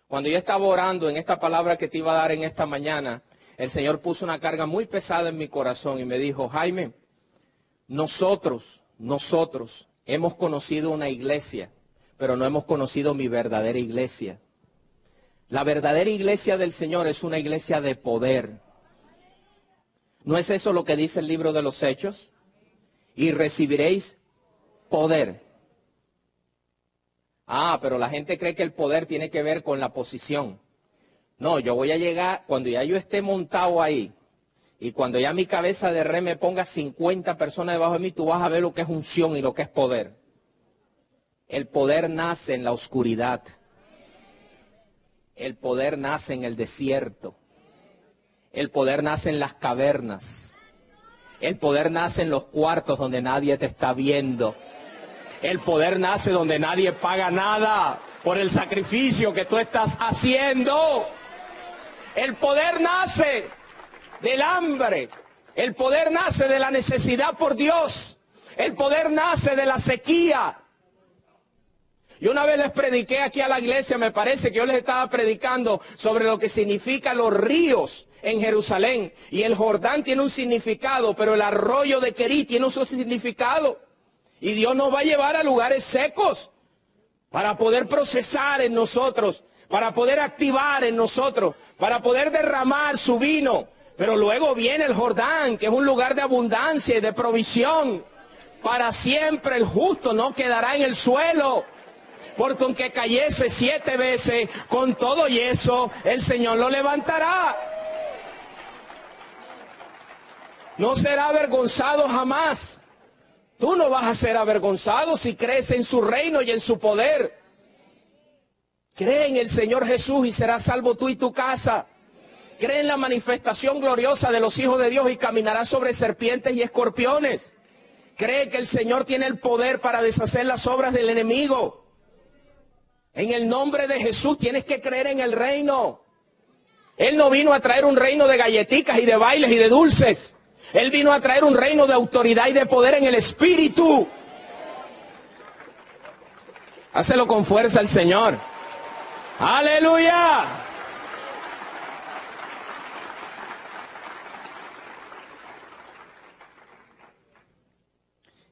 Cuando yo estaba orando en esta palabra que te iba a dar en esta mañana, el Señor puso una carga muy pesada en mi corazón y me dijo, Jaime, nosotros hemos conocido una iglesia, pero no hemos conocido mi verdadera iglesia. La verdadera iglesia del Señor es una iglesia de poder. ¿No es eso lo que dice el libro de los Hechos? Y recibiréis poder. Ah, pero la gente cree que el poder tiene que ver con la posición. No, yo voy a llegar, cuando ya yo esté montado ahí, y cuando ya mi cabeza de rey me ponga 50 personas debajo de mí, tú vas a ver lo que es unción y lo que es poder. El poder nace en la oscuridad. El poder nace en el desierto. El poder nace en las cavernas. El poder nace en los cuartos donde nadie te está viendo. El poder nace donde nadie paga nada por el sacrificio que tú estás haciendo. El poder nace del hambre. El poder nace de la necesidad por Dios. El poder nace de la sequía. Y una vez les prediqué aquí a la iglesia, me parece que yo les estaba predicando sobre lo que significan los ríos en Jerusalén. Y el Jordán tiene un significado, pero el arroyo de Querí tiene otro significado. Y Dios nos va a llevar a lugares secos para poder procesar en nosotros, para poder activar en nosotros, para poder derramar su vino. Pero luego viene el Jordán, que es un lugar de abundancia y de provisión. Para siempre el justo no quedará en el suelo. Porque aunque cayese 7 veces, con todo y eso, el Señor lo levantará. No será avergonzado jamás. Tú no vas a ser avergonzado si crees en su reino y en su poder. Cree en el Señor Jesús y serás salvo tú y tu casa. Cree en la manifestación gloriosa de los hijos de Dios y caminarás sobre serpientes y escorpiones. Cree que el Señor tiene el poder para deshacer las obras del enemigo. En el nombre de Jesús tienes que creer en el reino. Él no vino a traer un reino de galletitas y de bailes y de dulces. Él vino a traer un reino de autoridad y de poder en el Espíritu. Hácelo con fuerza al Señor. ¡Aleluya!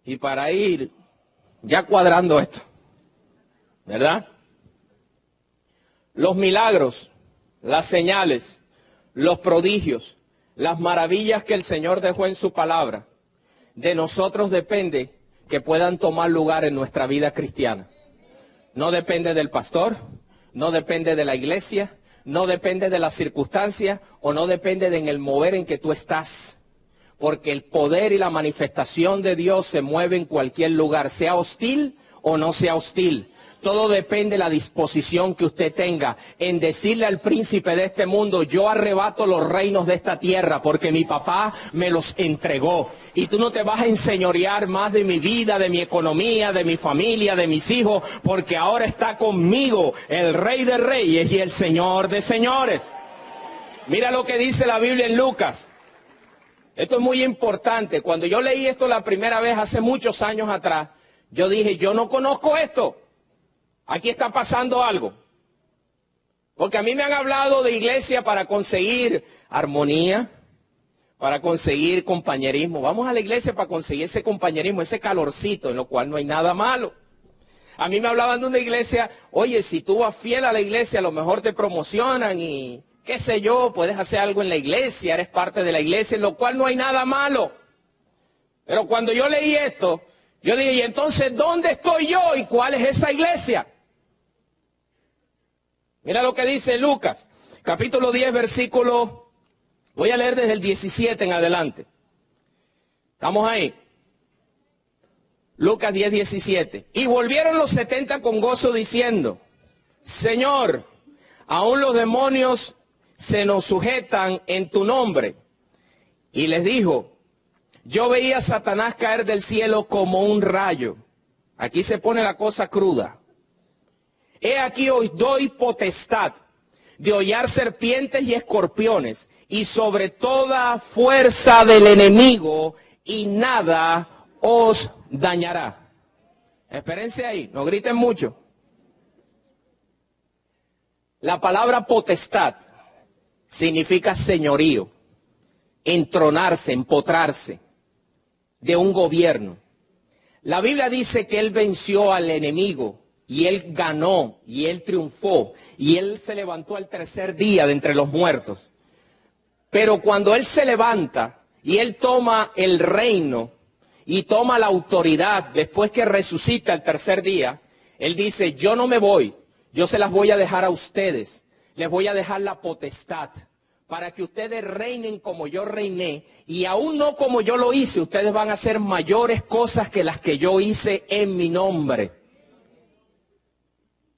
Y para ir ya cuadrando esto, ¿verdad? Los milagros, las señales, los prodigios, las maravillas que el Señor dejó en su palabra, de nosotros depende que puedan tomar lugar en nuestra vida cristiana. No depende del pastor, no depende de la iglesia, no depende de las circunstancias o no depende de en el mover en que tú estás. Porque el poder y la manifestación de Dios se mueve en cualquier lugar, sea hostil o no sea hostil. Todo depende de la disposición que usted tenga en decirle al príncipe de este mundo, yo arrebato los reinos de esta tierra porque mi papá me los entregó. Y tú no te vas a enseñorear más de mi vida, de mi economía, de mi familia, de mis hijos, porque ahora está conmigo el Rey de Reyes y el Señor de Señores. Mira lo que dice la Biblia en Lucas. Esto es muy importante. Cuando yo leí esto la primera vez hace muchos años atrás, yo dije, yo no conozco esto. Aquí está pasando algo. Porque a mí me han hablado de iglesia para conseguir armonía, para conseguir compañerismo. Vamos a la iglesia para conseguir ese compañerismo, ese calorcito, en lo cual no hay nada malo. A mí me hablaban de una iglesia, oye, si tú vas fiel a la iglesia, a lo mejor te promocionan y qué sé yo, puedes hacer algo en la iglesia, eres parte de la iglesia, en lo cual no hay nada malo. Pero cuando yo leí esto, yo dije, ¿y entonces dónde estoy yo y cuál es esa iglesia? Mira lo que dice Lucas, capítulo 10, versículo, voy a leer desde el 17 en adelante. ¿Estamos ahí? Lucas 10, 17. Y volvieron los 70 con gozo diciendo, Señor, aún los demonios se nos sujetan en tu nombre. Y les dijo, yo veía a Satanás caer del cielo como un rayo. Aquí se pone la cosa cruda. He aquí os doy potestad de hollar serpientes y escorpiones y sobre toda fuerza del enemigo y nada os dañará. Espérense ahí, no griten mucho. La palabra potestad significa señorío, entronarse, empotrarse de un gobierno. La Biblia dice que él venció al enemigo y él ganó y él triunfó y él se levantó al tercer día de entre los muertos. Pero cuando él se levanta y él toma el reino y toma la autoridad después que resucita el tercer día, él dice, yo no me voy, yo se las voy a dejar a ustedes, les voy a dejar la potestad para que ustedes reinen como yo reiné y aún no como yo lo hice, ustedes van a hacer mayores cosas que las que yo hice en mi nombre.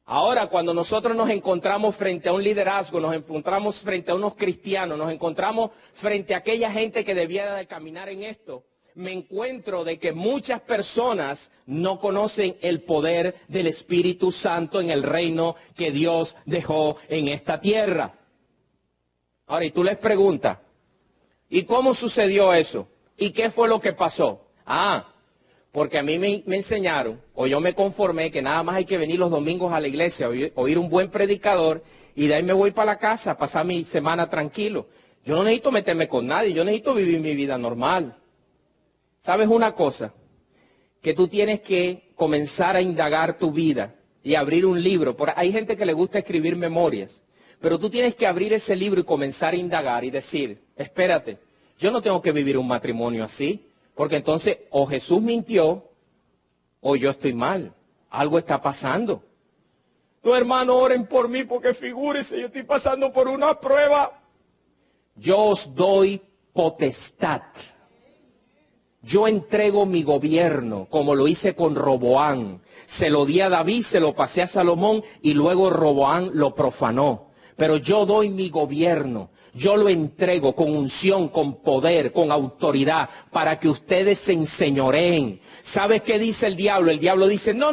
Ahora, cuando nosotros nos encontramos frente a un liderazgo, nos encontramos frente a unos cristianos, nos encontramos frente a aquella gente que debiera de caminar en esto, me encuentro de que muchas personas no conocen el poder del Espíritu Santo en el reino que Dios dejó en esta tierra. Ahora, y tú les preguntas, ¿y cómo sucedió eso? ¿Y qué fue lo que pasó? Porque a mí me enseñaron, o yo me conformé, que nada más hay que venir los domingos a la iglesia, oír un buen predicador, y de ahí me voy para la casa a pasar mi semana tranquilo. Yo no necesito meterme con nadie, yo necesito vivir mi vida normal. ¿Sabes una cosa? Que tú tienes que comenzar a indagar tu vida y abrir un libro. Hay gente que le gusta escribir memorias, pero tú tienes que abrir ese libro y comenzar a indagar y decir, espérate, yo no tengo que vivir un matrimonio así, porque entonces o Jesús mintió o yo estoy mal. Algo está pasando. No, hermano, oren por mí porque figúrese, yo estoy pasando por una prueba. Yo os doy potestad. Yo entrego mi gobierno, como lo hice con Roboán. Se lo di a David, se lo pasé a Salomón y luego Roboán lo profanó. Pero yo doy mi gobierno, yo lo entrego con unción, con poder, con autoridad, para que ustedes se enseñoreen. ¿Sabes qué dice el diablo? El diablo dice, no,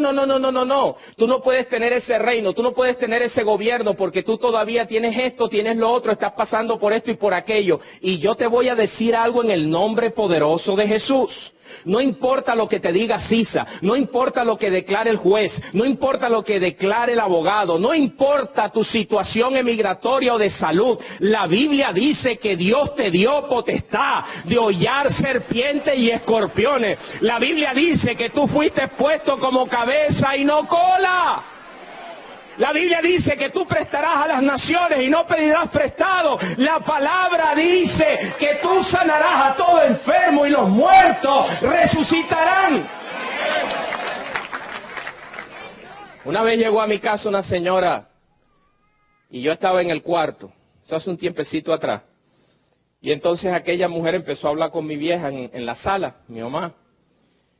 tú no puedes tener ese reino, tú no puedes tener ese gobierno, porque tú todavía tienes esto, tienes lo otro, estás pasando por esto y por aquello. Y yo te voy a decir algo en el nombre poderoso de Jesús. No importa lo que te diga Sisa, no importa lo que declare el juez, no importa lo que declare el abogado, no importa tu situación emigratoria o de salud. La Biblia dice que Dios te dio potestad de hollar serpientes y escorpiones. La Biblia dice que tú fuiste puesto como cabeza y no cola. La Biblia dice que tú prestarás a las naciones y no pedirás prestado. La palabra dice que tú sanarás a todo enfermo y los muertos resucitarán. Una vez llegó a mi casa una señora y yo estaba en el cuarto. Eso hace un tiempecito atrás. Y entonces aquella mujer empezó a hablar con mi vieja en la sala, mi mamá.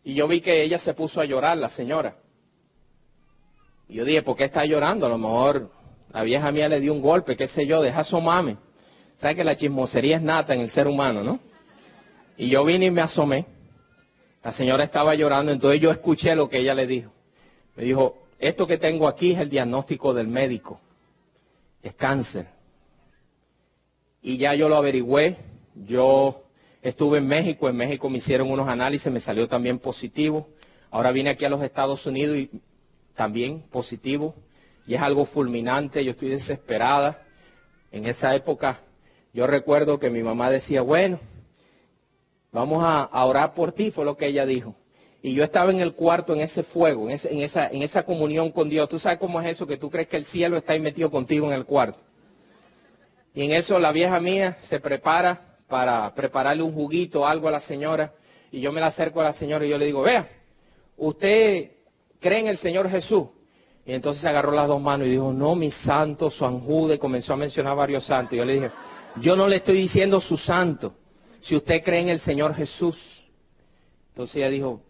Y yo vi que ella se puso a llorar, la señora. Y yo dije, ¿por qué está llorando? A lo mejor la vieja mía le dio un golpe, qué sé yo, deja asomarme. ¿Sabes que la chismosería es nata en el ser humano, no? Y yo vine y me asomé. La señora estaba llorando, entonces yo escuché lo que ella le dijo. Me dijo, esto que tengo aquí es el diagnóstico del médico. Es cáncer. Y ya yo lo averigüé. Yo estuve en México me hicieron unos análisis, me salió también positivo. Ahora vine aquí a los Estados Unidos y también positivo, y es algo fulminante, yo estoy desesperada. En esa época yo recuerdo que mi mamá decía, bueno, vamos a orar por ti, fue lo que ella dijo. Y yo estaba en el cuarto, en ese fuego, en esa comunión con Dios. ¿Tú sabes cómo es eso? Que tú crees que el cielo está ahí metido contigo en el cuarto. Y en eso la vieja mía se prepara para prepararle un juguito o algo a la señora. Y yo me la acerco a la señora y yo le digo, vea, ¿usted cree en el Señor Jesús? Y entonces se agarró las dos manos y dijo, no, mi santo, San Judas, y comenzó a mencionar varios santos. Y yo le dije, yo no le estoy diciendo su santo, si usted cree en el Señor Jesús. Entonces ella dijo,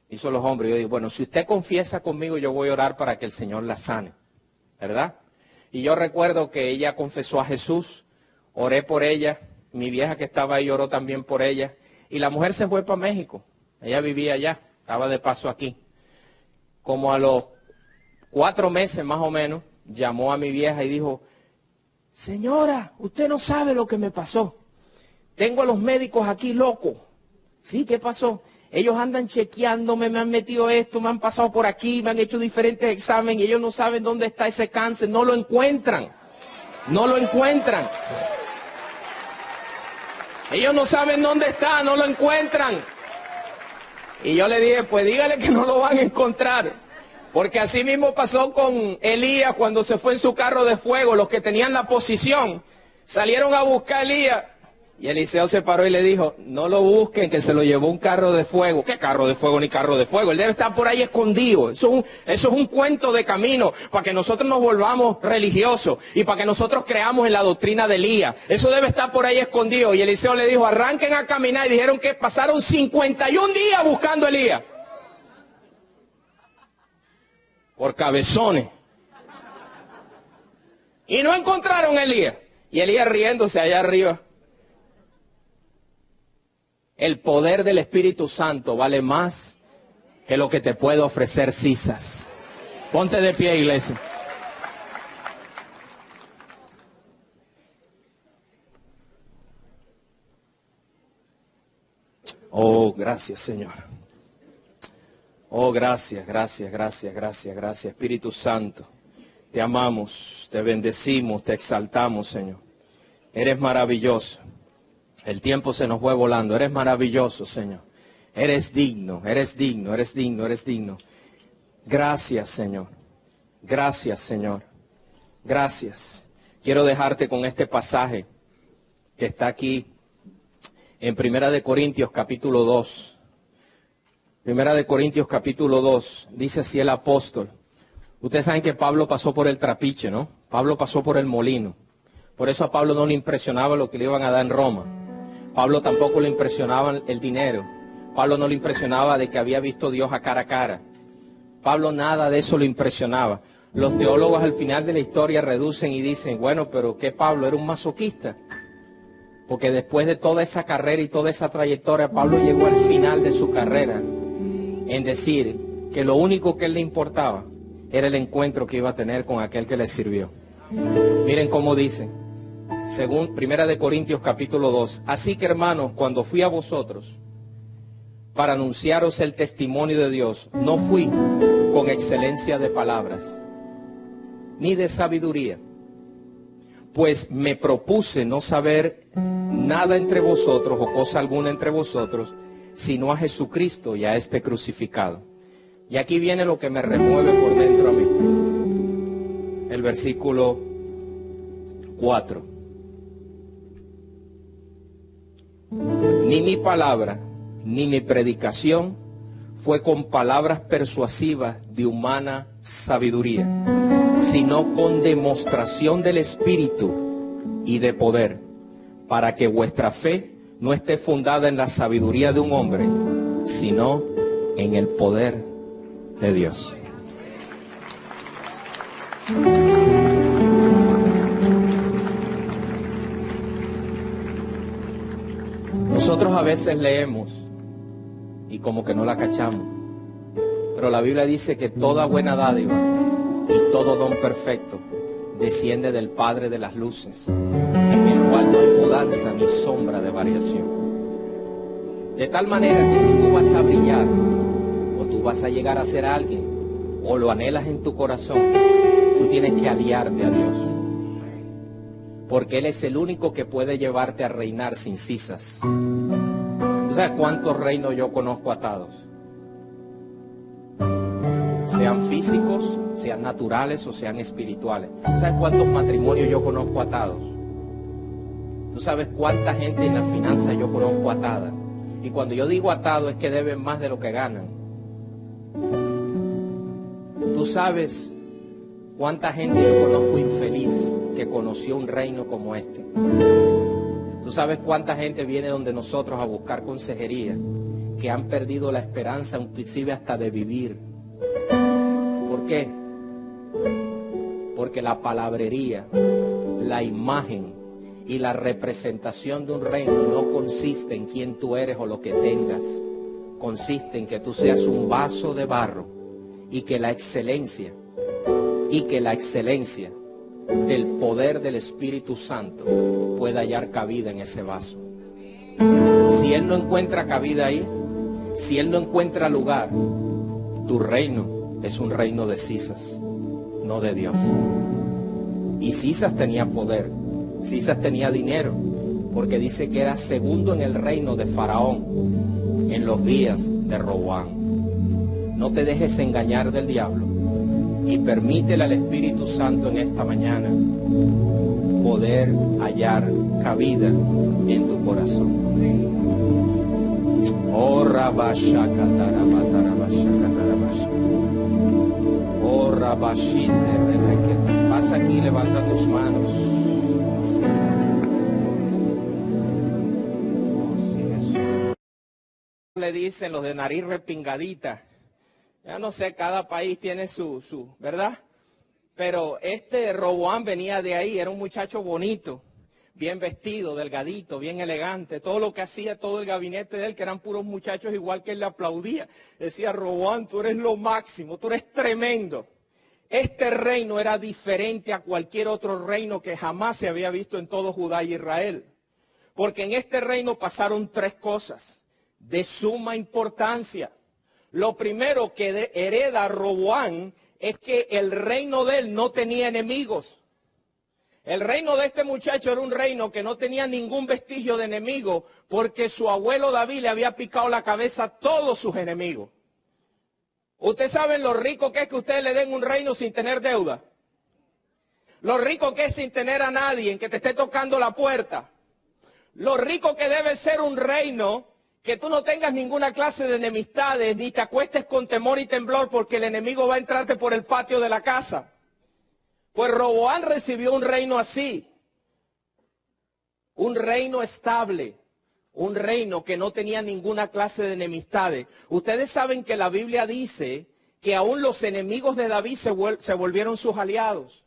hizo los hombros, y yo dije, bueno, si usted confiesa conmigo, yo voy a orar para que el Señor la sane, ¿verdad? Y yo recuerdo que ella confesó a Jesús, oré por ella, mi vieja que estaba ahí oró también por ella, y la mujer se fue para México, ella vivía allá, estaba de paso aquí. Como a los 4 meses más o menos, llamó a mi vieja y dijo, señora, usted no sabe lo que me pasó, tengo a los médicos aquí locos. ¿Sí? ¿Qué pasó? Ellos andan chequeándome, me han metido esto, me han pasado por aquí, me han hecho diferentes exámenes y ellos no saben dónde está ese cáncer, no lo encuentran. No lo encuentran. Ellos no saben dónde está, no lo encuentran. Y yo le dije, pues dígale que no lo van a encontrar. Porque así mismo pasó con Elías cuando se fue en su carro de fuego. Los que tenían la posición salieron a buscar a Elías. Y Eliseo se paró y le dijo, no lo busquen, que se lo llevó un carro de fuego. ¿Qué carro de fuego ni carro de fuego? Él debe estar por ahí escondido. Eso es un cuento de camino para que nosotros nos volvamos religiosos y para que nosotros creamos en la doctrina de Elías. Eso debe estar por ahí escondido. Y Eliseo le dijo, arranquen a caminar. Y dijeron que pasaron 51 días buscando a Elías. Por cabezones. Y no encontraron a Elías. Y Elías riéndose allá arriba. El poder del Espíritu Santo vale más que lo que te puede ofrecer Cisas. Ponte de pie, iglesia. Oh, gracias, Señor. Oh, gracias, gracias, gracias, gracias, gracias. Espíritu Santo, te amamos, te bendecimos, te exaltamos, Señor. Eres maravilloso. El tiempo se nos fue volando. Eres maravilloso, Señor. Eres digno, eres digno, eres digno, eres digno. Gracias, Señor. Gracias, Señor. Gracias. Quiero dejarte con este pasaje que está aquí en Primera de Corintios capítulo 2. Primera de Corintios capítulo 2. Dice así el apóstol. Ustedes saben que Pablo pasó por el trapiche, ¿no? Pablo pasó por el molino. Por eso a Pablo no le impresionaba lo que le iban a dar en Roma. Pablo tampoco le impresionaba el dinero. Pablo no le impresionaba de que había visto a Dios a cara. Pablo nada de eso lo impresionaba. Los teólogos al final de la historia reducen y dicen, bueno, pero ¿qué Pablo? ¿Era un masoquista? Porque después de toda esa carrera y toda esa trayectoria, Pablo llegó al final de su carrera en decir que lo único que él le importaba era el encuentro que iba a tener con aquel que le sirvió. Miren cómo dice. Según Primera de Corintios capítulo 2, así que hermanos, cuando fui a vosotros para anunciaros el testimonio de Dios, no fui con excelencia de palabras, ni de sabiduría, pues me propuse no saber nada entre vosotros o cosa alguna entre vosotros, sino a Jesucristo y a este crucificado. Y aquí viene lo que me remueve por dentro a mí. El versículo 4. Ni mi palabra, ni mi predicación fue con palabras persuasivas de humana sabiduría, sino con demostración del Espíritu y de poder, para que vuestra fe no esté fundada en la sabiduría de un hombre, sino en el poder de Dios. Nosotros a veces leemos y como que no la cachamos, pero la Biblia dice que toda buena dádiva y todo don perfecto desciende del Padre de las luces, en el cual no hay mudanza ni sombra de variación. De tal manera que si tú vas a brillar, o tú vas a llegar a ser alguien, o lo anhelas en tu corazón, tú tienes que aliarte a Dios. Porque Él es el único que puede llevarte a reinar sin cisas. ¿Tú sabes cuántos reinos yo conozco atados? Sean físicos, sean naturales o sean espirituales. ¿Tú sabes cuántos matrimonios yo conozco atados? Tú sabes cuánta gente en la finanza yo conozco atada. Y cuando yo digo atado es que deben más de lo que ganan. Tú sabes cuánta gente yo conozco infeliz que conoció un reino como este. Tú sabes cuánta gente viene donde nosotros a buscar consejería, que han perdido la esperanza, inclusive hasta de vivir. ¿Por qué? Porque la palabrería, la imagen y la representación de un reino no consiste en quién tú eres o lo que tengas. Consiste en que tú seas un vaso de barro y que la excelencia del poder del Espíritu Santo pueda hallar cabida en ese vaso. Si Él no encuentra cabida ahí, si Él no encuentra lugar, tu reino es un reino de Cisas, no de Dios. Y Cisas tenía poder, Cisas tenía dinero, porque dice que era segundo en el reino de Faraón en los días de Roboam. No te dejes engañar del diablo y permítele al Espíritu Santo en esta mañana poder hallar cabida en tu corazón. Oh, oh, pasa aquí, levanta tus manos. Oh, sí, Jesús. Le dicen los de nariz repingadita. Ya no sé, cada país tiene su, ¿verdad? Pero este Roboam venía de ahí, era un muchacho bonito, bien vestido, delgadito, bien elegante. Todo lo que hacía, todo el gabinete de él, que eran puros muchachos igual que él le aplaudía. Decía, Roboam, tú eres lo máximo, tú eres tremendo. Este reino era diferente a cualquier otro reino que jamás se había visto en todo Judá y Israel. Porque en este reino pasaron tres cosas de suma importancia. Lo primero que hereda Roboam es que el reino de él no tenía enemigos. El reino de este muchacho era un reino que no tenía ningún vestigio de enemigo, porque su abuelo David le había picado la cabeza a todos sus enemigos. ¿Ustedes saben lo rico que es que ustedes le den un reino sin tener deuda? Lo rico que es sin tener a nadie en que te esté tocando la puerta. Lo rico que debe ser un reino que tú no tengas ninguna clase de enemistades, ni te acuestes con temor y temblor porque el enemigo va a entrarte por el patio de la casa. Pues Roboam recibió un reino así, un reino estable, un reino que no tenía ninguna clase de enemistades. Ustedes saben que la Biblia dice que aún los enemigos de David se volvieron sus aliados.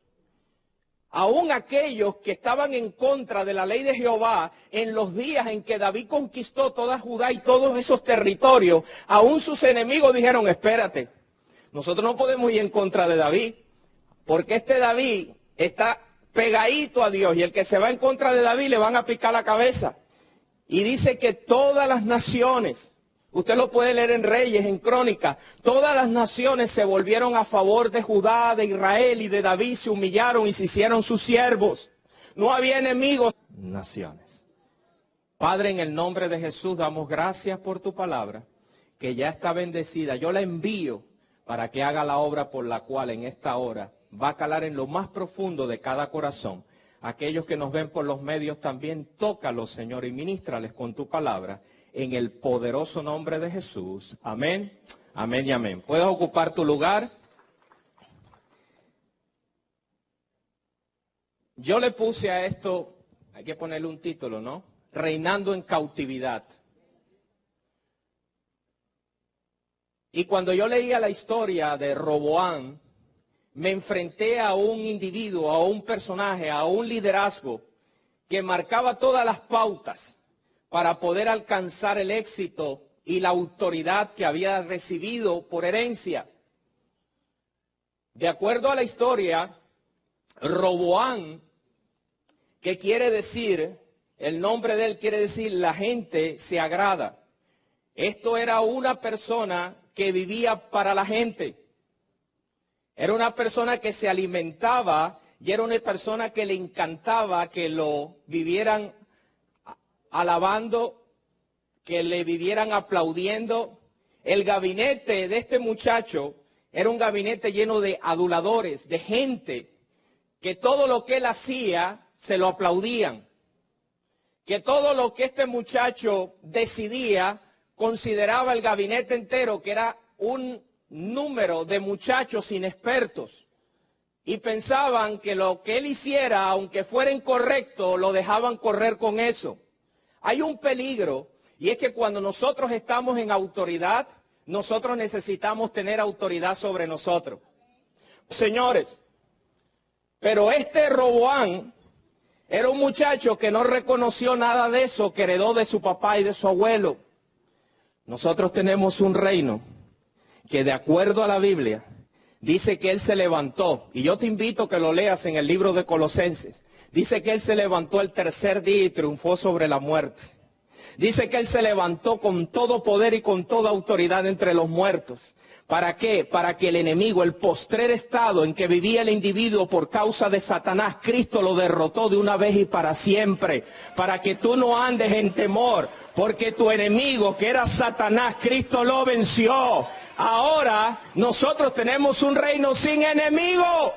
Aún aquellos que estaban en contra de la ley de Jehová, en los días en que David conquistó toda Judá y todos esos territorios, aún sus enemigos dijeron, espérate, nosotros no podemos ir en contra de David, porque este David está pegadito a Dios y el que se va en contra de David le van a picar la cabeza. Y dice que todas las naciones, usted lo puede leer en Reyes, en Crónicas, todas las naciones se volvieron a favor de Judá, de Israel y de David, se humillaron y se hicieron sus siervos. No había enemigos. Naciones. Padre, en el nombre de Jesús, damos gracias por tu palabra, que ya está bendecida. Yo la envío para que haga la obra por la cual en esta hora va a calar en lo más profundo de cada corazón. Aquellos que nos ven por los medios también, tócalos, Señor, y ministrales con tu palabra. En el poderoso nombre de Jesús. Amén, amén y amén. ¿Puedes ocupar tu lugar? Yo le puse a esto, hay que ponerle un título, ¿no? Reinando en cautividad. Y cuando yo leía la historia de Roboam, me enfrenté a un individuo, a un personaje, a un liderazgo que marcaba todas las pautas para poder alcanzar el éxito y la autoridad que había recibido por herencia. De acuerdo a la historia, Roboam, que quiere decir, el nombre de él quiere decir la gente se agrada. Esto era una persona que vivía para la gente. Era una persona que se alimentaba y era una persona que le encantaba que lo vivieran alabando, que le vivieran aplaudiendo. El gabinete de este muchacho era un gabinete lleno de aduladores, de gente que todo lo que él hacía se lo aplaudían. que todo lo que este muchacho decidía consideraba el gabinete entero, que era un número de muchachos inexpertos, y pensaban que lo que él hiciera, aunque fuera incorrecto, lo dejaban correr con eso. Hay un peligro, y es que cuando nosotros estamos en autoridad, nosotros necesitamos tener autoridad sobre nosotros. Señores, pero este Roboán era un muchacho que no reconoció nada de eso, que heredó de su papá y de su abuelo. Nosotros tenemos un reino que, de acuerdo a la Biblia, dice que él se levantó, y yo te invito a que lo leas en el libro de Colosenses. Dice que él se levantó el tercer día y triunfó sobre la muerte. Dice que él se levantó con todo poder y con toda autoridad entre los muertos. ¿Para qué? Para que el enemigo, el postrer estado en que vivía el individuo por causa de Satanás, Cristo lo derrotó de una vez y para siempre. Para que tú no andes en temor, porque tu enemigo, que era Satanás, Cristo lo venció. Ahora nosotros tenemos un reino sin enemigo.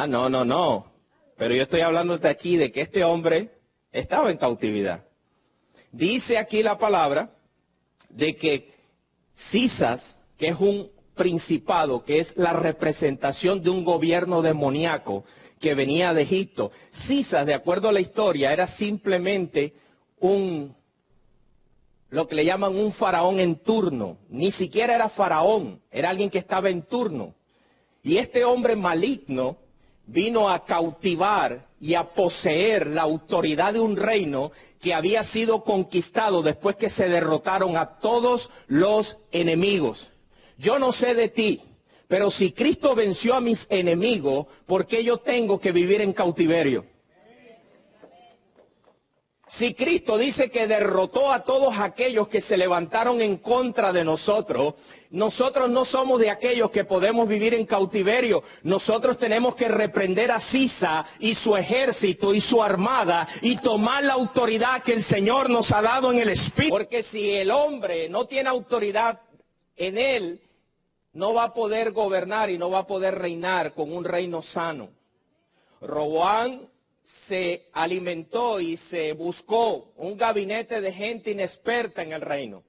No. Pero yo estoy hablándote aquí de que este hombre estaba en cautividad. Dice aquí la palabra de que Cisas, que es un principado, que es la representación de un gobierno demoníaco que venía de Egipto. Cisas, de acuerdo a la historia, era simplemente lo que le llaman un faraón en turno. Ni siquiera era faraón, era alguien que estaba en turno. Y este hombre maligno vino a cautivar y a poseer la autoridad de un reino que había sido conquistado después que se derrotaron a todos los enemigos. Yo no sé de ti, pero si Cristo venció a mis enemigos, ¿por qué yo tengo que vivir en cautiverio? Si Cristo dice que derrotó a todos aquellos que se levantaron en contra de nosotros, nosotros no somos de aquellos que podemos vivir en cautiverio. Nosotros tenemos que reprender a Cisa y su ejército y su armada y tomar la autoridad que el Señor nos ha dado en el Espíritu. Porque si el hombre no tiene autoridad en él, no va a poder gobernar y no va a poder reinar con un reino sano. Roboán se alimentó y se buscó un gabinete de gente inexperta en el reino.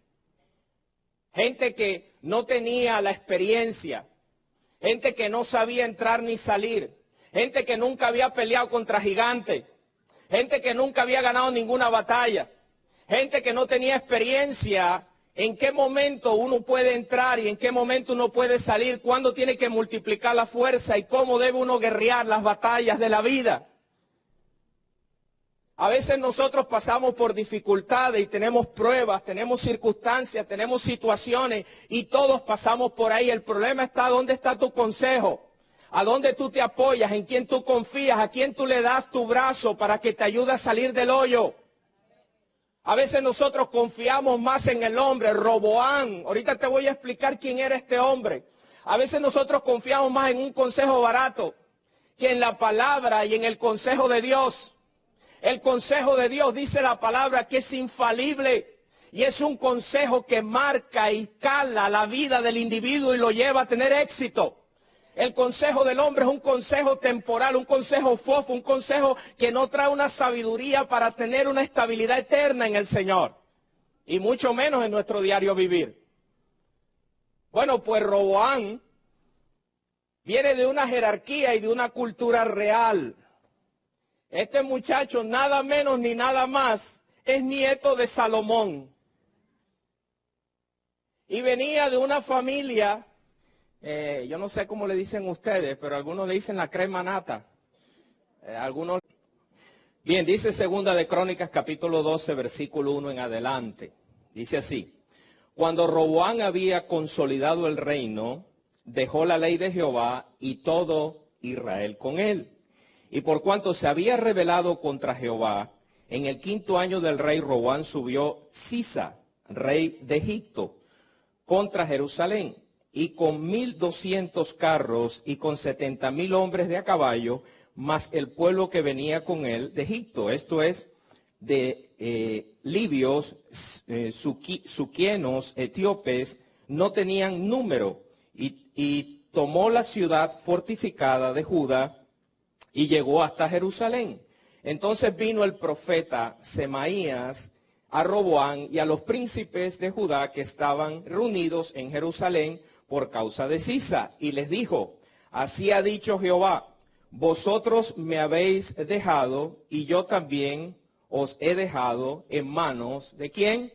Gente que no tenía la experiencia, gente que no sabía entrar ni salir, gente que nunca había peleado contra gigantes, gente que nunca había ganado ninguna batalla, gente que no tenía experiencia en qué momento uno puede entrar y en qué momento uno puede salir, cuándo tiene que multiplicar la fuerza y cómo debe uno guerrear las batallas de la vida. A veces nosotros pasamos por dificultades y tenemos pruebas, tenemos circunstancias, tenemos situaciones y todos pasamos por ahí. El problema está dónde está tu consejo, a dónde tú te apoyas, en quién tú confías, a quién tú le das tu brazo para que te ayude a salir del hoyo. A veces nosotros confiamos más en el hombre, Roboán. Ahorita te voy a explicar quién era este hombre. A veces nosotros confiamos más en un consejo barato que en la palabra y en el consejo de Dios. El consejo de Dios, dice la palabra, que es infalible y es un consejo que marca y cala la vida del individuo y lo lleva a tener éxito. El consejo del hombre es un consejo temporal, un consejo fofo, un consejo que no trae una sabiduría para tener una estabilidad eterna en el Señor y mucho menos en nuestro diario vivir. Bueno, pues Roboán viene de una jerarquía y de una cultura real. Este muchacho, nada menos ni nada más, es nieto de Salomón. Y venía de una familia, yo no sé cómo le dicen ustedes, pero algunos le dicen la crema nata. Algunos. Bien, dice Segunda de Crónicas, capítulo 12, versículo 1 en adelante. Dice así: cuando Roboán había consolidado el reino, dejó la ley de Jehová y todo Israel con él. Y por cuanto se había rebelado contra Jehová, en el 5.º año del rey Roboán subió Sisa, rey de Egipto, contra Jerusalén, y con 1.200 carros y con 70.000 hombres de a caballo, más el pueblo que venía con él de Egipto, esto es, de libios, suquienos, etíopes, no tenían número, y tomó la ciudad fortificada de Judá, y llegó hasta Jerusalén. Entonces vino el profeta Semaías a Roboam y a los príncipes de Judá que estaban reunidos en Jerusalén por causa de Sisa, y les dijo, así ha dicho Jehová, vosotros me habéis dejado, y yo también os he dejado en manos ¿de quién?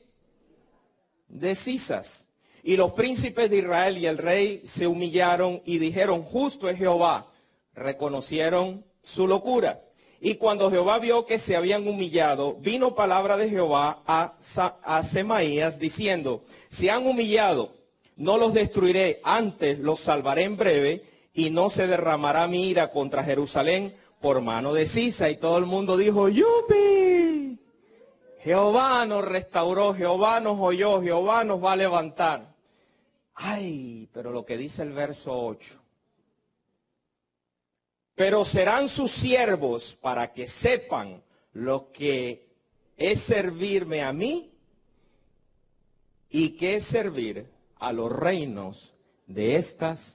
De Sisas. Y los príncipes de Israel y el rey se humillaron y dijeron, justo es Jehová. Reconocieron su locura. Y cuando Jehová vio que se habían humillado, vino palabra de Jehová a Semaías diciendo, se han humillado, no los destruiré, antes los salvaré en breve, y no se derramará mi ira contra Jerusalén por mano de Sisa. Y todo el mundo dijo, ¡yupi! Jehová nos restauró, Jehová nos oyó, Jehová nos va a levantar. Ay, pero lo que dice el verso 8. Pero serán sus siervos para que sepan lo que es servirme a mí y que es servir a los reinos de estas